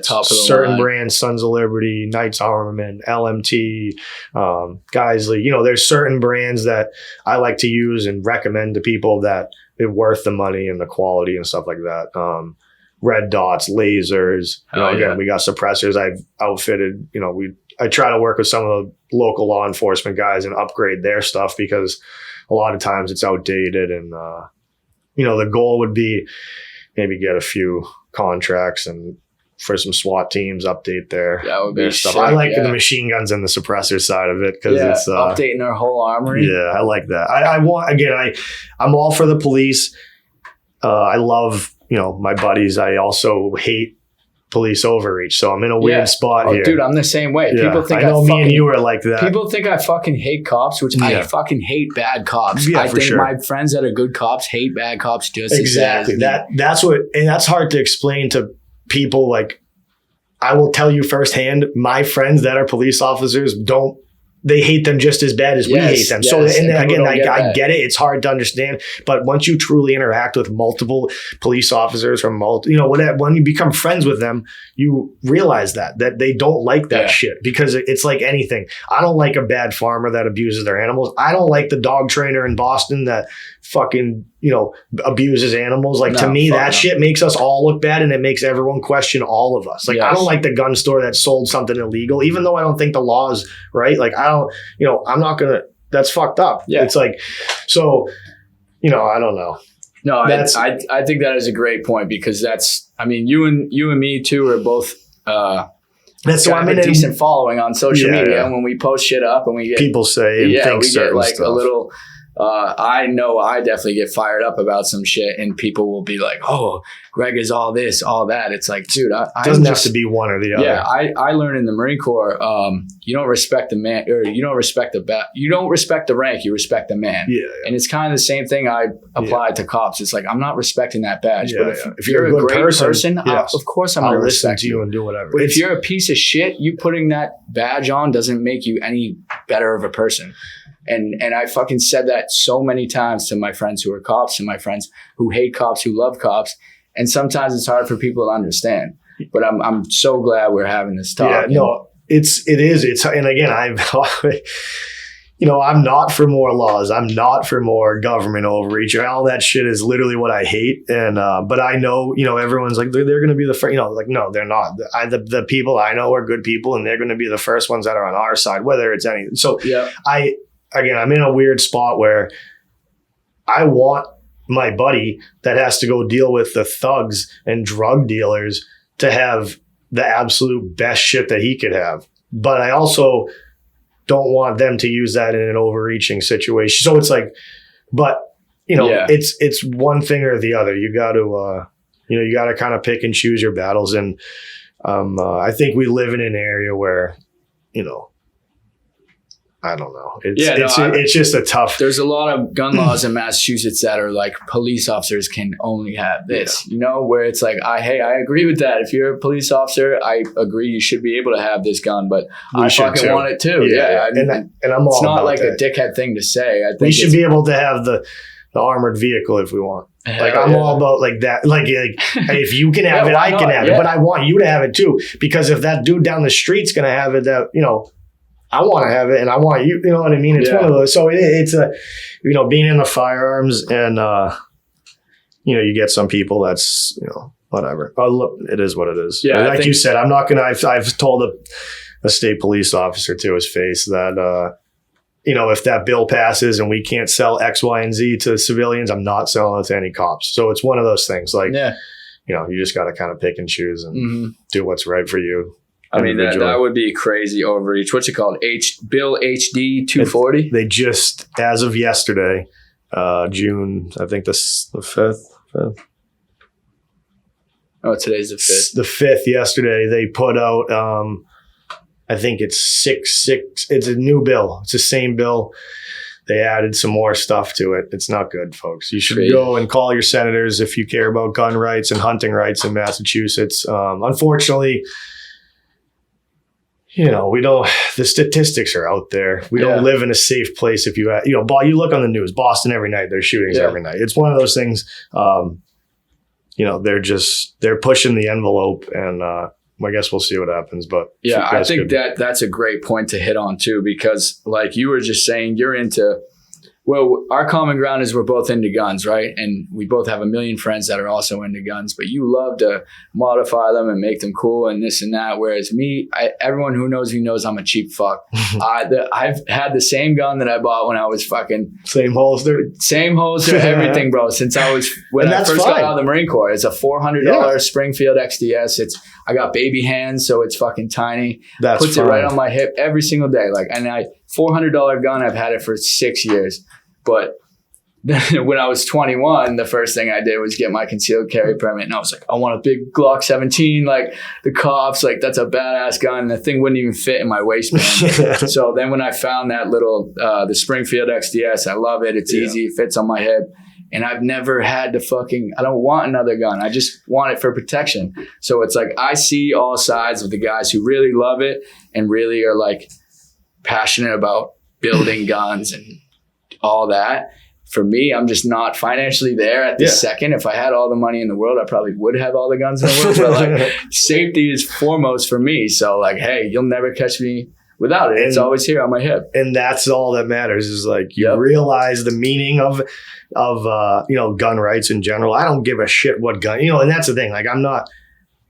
top of the certain line brands, Sons of Liberty, Knights Armament, LMT, Geisley. There's certain brands that I like to use and recommend to people that it's worth the money and the quality and stuff like that. Red dots, lasers. Again, we got suppressors. I've outfitted. I try to work with some of the local law enforcement guys and upgrade their stuff because a lot of times it's outdated. And the goal would be maybe get a few contracts and for some SWAT teams, update their stuff. Sick, I like the machine guns and the suppressor side of it because it's updating their whole armory. Yeah, I like that. I'm all for the police. I love, my buddies. I also hate police overreach. So I'm in a weird spot here. Dude, I'm the same way. Yeah. People think I know me and you are like that. People think I fucking hate cops, which I fucking hate bad cops. Yeah, I think my friends that are good cops hate bad cops just exactly. as bad. That's hard to explain to people. Like, I will tell you firsthand, my friends that are police officers they hate them just as bad as we hate them. So, and again, I get it. It's hard to understand. But once you truly interact with multiple police officers from when you become friends with them, you realize that they don't like that shit because it's like anything. I don't like a bad farmer that abuses their animals. I don't like the dog trainer in Boston that fucking, abuses animals. Like to me, that shit makes us all look bad and it makes everyone question all of us. Like I don't like the gun store that sold something illegal, even though I don't think the law is right. Like I'm not going to, that's fucked up. Yeah. It's like, so, I don't know. No, I think that is a great point because you and me too are both, that's why I'm in a decent following on social media. And when we post shit up and we get people say and think we get like stuff. a little I know I definitely get fired up about some shit, and people will be like, "Oh, Greg is all this, all that." It's like, dude, it doesn't have to be one or the other. Yeah, I learned in the Marine Corps, you don't respect the man, or you don't respect you don't respect the rank, you respect the man. Yeah. And it's kind of the same thing I applied to cops. It's like, I'm not respecting that badge, Yeah, but if you're a great person, yes, of course I'm going to respect you and do whatever. But if you're a piece of shit, you putting that badge on doesn't make you any better of a person. And I fucking said that so many times to my friends who are cops and my friends who hate cops, who love cops. And sometimes it's hard for people to understand. But I'm so glad we're having this talk. Yeah, no, it is. And again, I'm not for more laws. I'm not for more government overreach. All that shit is literally what I hate. And but I know, everyone's like they're going to be the first. Like, no, they're not. The people I know are good people, and they're going to be the first ones that are on our side, whether it's anything. So yeah. I'm in a weird spot where I want my buddy that has to go deal with the thugs and drug dealers to have the absolute best shit that he could have. But I also don't want them to use that in an overreaching situation. So it's like, but it's one thing or the other. You got to kind of pick and choose your battles. And I think we live in an area where, I don't know. It's just a tough. There's a lot of gun laws in Massachusetts that are like police officers can only have this, where it's like, I agree with that. If you're a police officer, I agree you should be able to have this gun, but I fucking want it too. Yeah. And I'm all it's not about like that. a dickhead thing to say. I think we should be able to have the armored vehicle if we want. Like, I'm all about like that. Like if you can have it, I can have it, but I want you to have it too. Because if that dude down the street's going to have it, that, I want to have it and I want you know what I mean? It's one of those. So it's being in the firearms and, you get some people that's, whatever. Look, it is what it is. Yeah, like you said, I'm not going to, I've told a state police officer to his face that, if that bill passes and we can't sell X, Y, and Z to civilians, I'm not selling it to any cops. So it's one of those things like, you just got to kind of pick and choose and do what's right for you. I mean, that would be crazy overreach. What's it called? Bill HD 240? They just, as of yesterday, June, I think the 5th. Oh, today's the 5th. The 5th yesterday, they put out, I think it's 6. It's a new bill. It's the same bill. They added some more stuff to it. It's not good, folks. You should go and call your senators if you care about gun rights and hunting rights in Massachusetts. Unfortunately, we don't, the statistics are out there. We don't live in a safe place. If you you look on the news, Boston every night, there's shootings every night. It's one of those things, they're pushing the envelope and, I guess we'll see what happens, but I think that's a great point to hit on too, because like you were just saying, you're into, our common ground is we're both into guns, right? And we both have a million friends that are also into guns, but you love to modify them and make them cool and this and that. Whereas me, everyone who knows me knows I'm a cheap fuck. I've had the same gun that I bought when I was fucking same holster, everything, bro. Since I first got out of the Marine Corps, it's a $400 Springfield XDS. I got baby hands, so it's fucking tiny. Puts it right on my hip every single day. $400 gun. I've had it for 6 years. But when I was 21, the first thing I did was get my concealed carry permit. And I was like, I want a big Glock 17, like the cops, like that's a badass gun. The thing wouldn't even fit in my waistband. So then when I found that little, the Springfield XDS, I love it. It's easy. It fits on my hip. And I've never had to I don't want another gun. I just want it for protection. So it's like, I see all sides of the guys who really love it and really are like passionate about building guns and all that. For me, I'm just not financially there at this second. If I had all the money in the world, I probably would have all the guns in the world. But safety is foremost for me. So hey, you'll never catch me without it. It's always here on my hip. And that's all that matters is you realize the meaning of gun rights in general. I don't give a shit what gun, and that's the thing.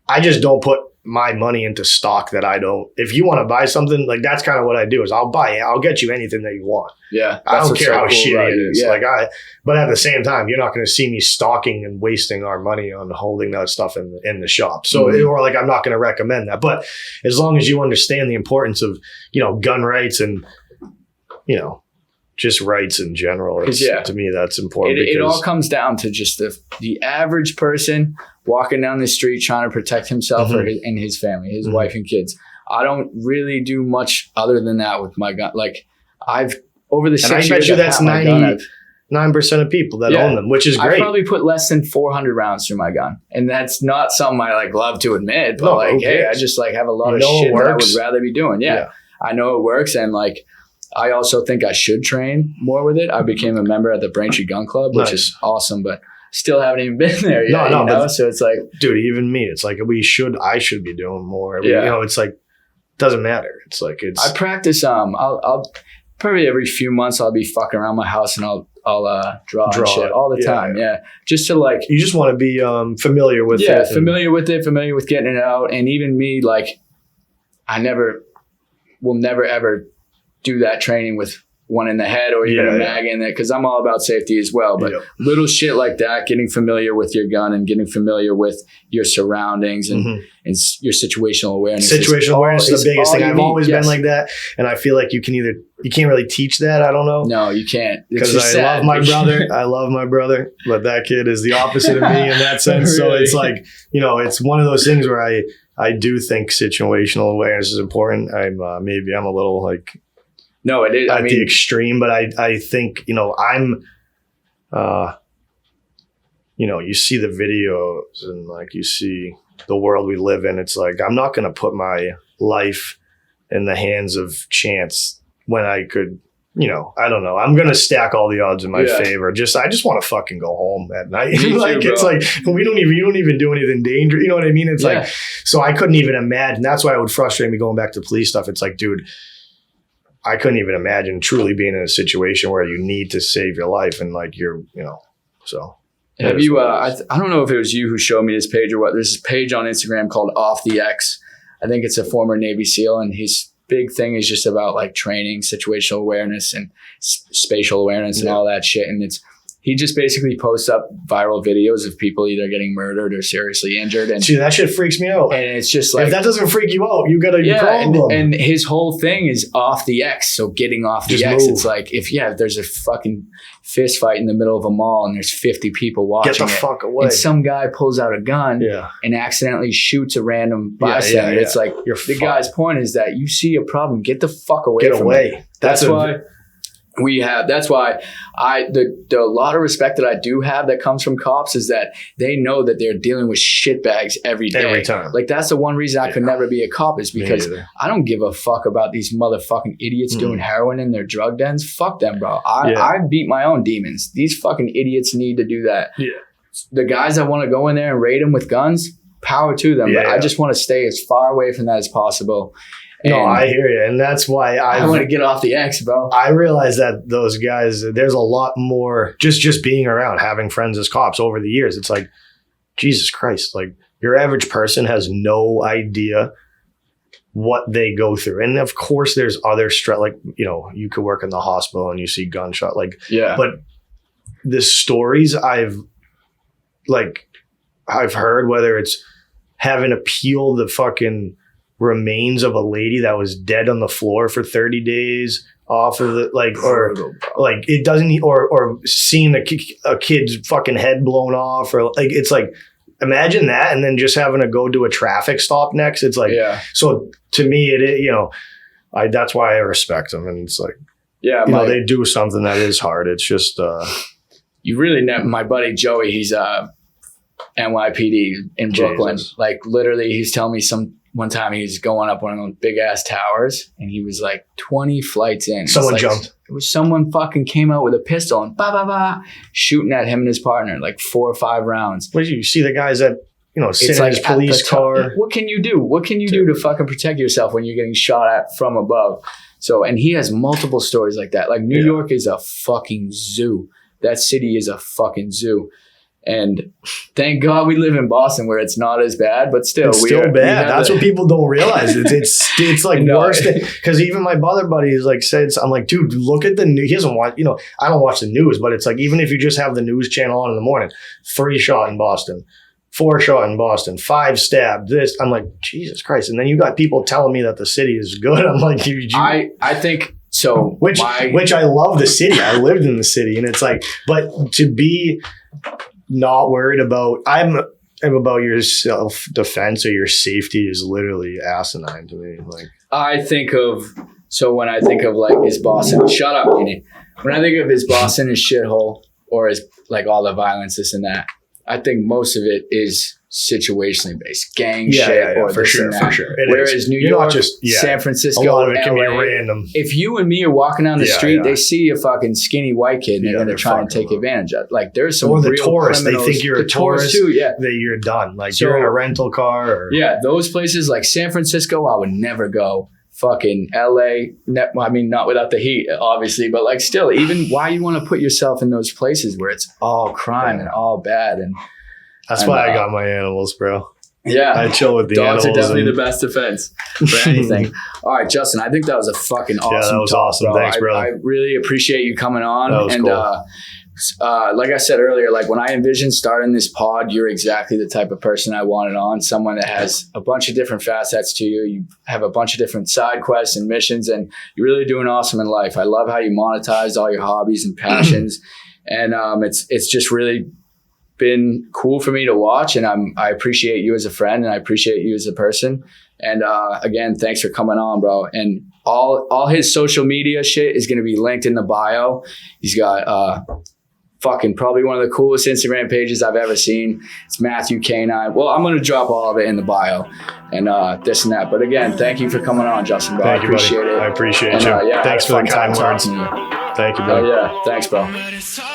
I just don't put my money into stock that I don't. If you want to buy something, that's kind of what I do is I'll buy it. I'll get you anything that you want. Yeah. I don't care how shitty it is. Yeah. But at the same time, you're not going to see me stalking and wasting our money on holding that stuff in the shop. So, or I'm not going to recommend that. But as long as you understand the importance of, gun rights and, just rights in general. To me, that's important. It all comes down to just the average person walking down the street trying to protect himself and his family, his wife and kids. I don't really do much other than that with my gun. Like over the 6 years, I bet you that's 99% of people that own them, which is great. I probably put less than 400 rounds through my gun, and that's not something I like love to admit. But hey, I just like have a lot of shit that I would rather be doing. Yeah, I know it works, and like I also think I should train more with it. I became a member at the Braintree Gun Club, which is awesome, but still haven't even been there yet. No, so it's like, dude, even me, it's like I should be doing more. You know, it's like doesn't matter. It's like I practice. I'll probably every few months I'll be fucking around my house and I'll draw and shit all the time. Yeah. Just to like, you just want to be familiar with it. Yeah. Familiar with getting it out. And even me, like I will never ever do that training with one in the head or even a mag in there, because I'm all about safety as well. But little shit like that, getting familiar with your gun and getting familiar with your surroundings and your situational awareness. Situational awareness is the biggest thing. I've always been like that. And I feel like you can't really teach that. I don't know. No, you can't. Because love my brother. I love my brother, but that kid is the opposite of me in that sense. Really? So it's like, it's one of those things where I do think situational awareness is important. Maybe I'm a little like, no, it is. At the extreme, but I think, I'm, you see the videos and like you see the world we live in. It's like, I'm not going to put my life in the hands of chance when I could, I don't know. I'm going to stack all the odds in my favor. I just want to fucking go home at night. It's like, you don't even do anything dangerous. You know what I mean? It's like, so I couldn't even imagine. That's why it would frustrate me going back to police stuff. It's like, dude, I couldn't even imagine truly being in a situation where you need to save your life and like so. Have you, I don't know if it was you who showed me this page or what. There's this page on Instagram called Off the X. I think it's a former Navy SEAL, and his big thing is just about like training, situational awareness and spatial awareness and all that shit. And he just basically posts up viral videos of people either getting murdered or seriously injured. And see, that shit freaks me out. And it's just like, if that doesn't freak you out, you got a problem. And his whole thing is off the X. So getting off the X, it's like if there's a fucking fist fight in the middle of a mall and there's 50 people watching, get the fuck away. And some guy pulls out a gun and accidentally shoots a random bystander. It's like the guy's point is that you see a problem, get the fuck away. Get away. That's why. That's why the lot of respect that I do have that comes from cops is that they know that they're dealing with shitbags every day. Every time. Like that's the one reason I could never be a cop is because I don't give a fuck about these motherfucking idiots doing heroin in their drug dens. Fuck them, bro. I beat my own demons. These fucking idiots need to do that. Yeah. The guys that want to go in there and raid them with guns, power to them. But I just want to stay as far away from that as possible. No, I hear you. And that's why I want to get off the X, bro. I realize that those guys, there's a lot more just being around, having friends as cops over the years. It's like, Jesus Christ, like your average person has no idea what they go through. And of course there's other stress, like, you could work in the hospital and you see gunshot, but the stories I've heard, whether it's having to peel the fucking remains of a lady that was dead on the floor for 30 days off of the it doesn't or seeing a kid's fucking head blown off, or like it's like imagine that and then just having to go to a traffic stop next. It's like so to me that's why I respect them, and it's like they do something that is hard. It's just you really know my buddy Joey, he's NYPD in Brooklyn. Like literally he's telling me one time he's going up one of those big ass towers and he was like 20 flights in. Someone jumped. It was someone fucking came out with a pistol and shooting at him and his partner, like 4 or 5 rounds. What did you see the guys that, sit in his police car? What can you do? What can you do to fucking protect yourself when you're getting shot at from above? So, and he has multiple stories like that. Like New York is a fucking zoo. That city is a fucking zoo. And thank God we live in Boston where it's not as bad, but still. It's still bad. That's what people don't realize. It's like worse because even my other buddy is like said, I'm like, dude, look at the news. He doesn't watch, I don't watch the news, but it's like, even if you just have the news channel on in the morning, 3 shot in Boston, 4 shot in Boston, 5 stabbed, I'm like, Jesus Christ. And then you got people telling me that the city is good. I'm like, I think So which I love the city. I lived in the city, and it's like, but to be not worried about, I'm about your self defense or your safety is literally asinine to me. Like, when I think of like his Boston, shut up, Nene. When I think of his Boston is shithole or his like all the violence, this and that, I think most of it is situationally based, gang shit, or for this sure, and that. for sure. Whereas New York, San Francisco, a lot of it can LA, be random. if you and me are walking down the street, they see a fucking skinny white kid and they're going to try and take advantage of it. Like there's some or the real tourists, they criminals. think you're a tourist too, that you're done. Like you're in a rental car. Or, those places like San Francisco, I would never go. Fucking LA, I mean, not without the heat, obviously, but like still, even why you want to put yourself in those places where it's all crime and all bad. And that's why I got my animals, bro. Yeah. I chill with the dogs animals. Dogs are definitely the best defense for anything. All right, Justin, I think that was a fucking awesome that was talk, awesome. bro. Thanks, brother. I really appreciate you coming on. That was and cool. Like I said earlier, like when I envisioned starting this pod, you're exactly the type of person I wanted on. Someone that has a bunch of different facets to you. You have a bunch of different side quests and missions, and you're really doing awesome in life. I love how you monetized all your hobbies and passions. And it's just really been cool for me to watch, and I appreciate you as a friend, and I appreciate you as a person. And again, thanks for coming on, bro. And all his social media shit is going to be linked in the bio. He's got fucking probably one of the coolest Instagram pages I've ever seen. It's Mathieu K9. Well, I'm going to drop all of it in the bio and this and that. But again, thank you for coming on, Justin, bro. Thank you, appreciate buddy. it. I appreciate and, you. Thanks for the kind words. You. Thank you, buddy. Yeah, thanks, bro.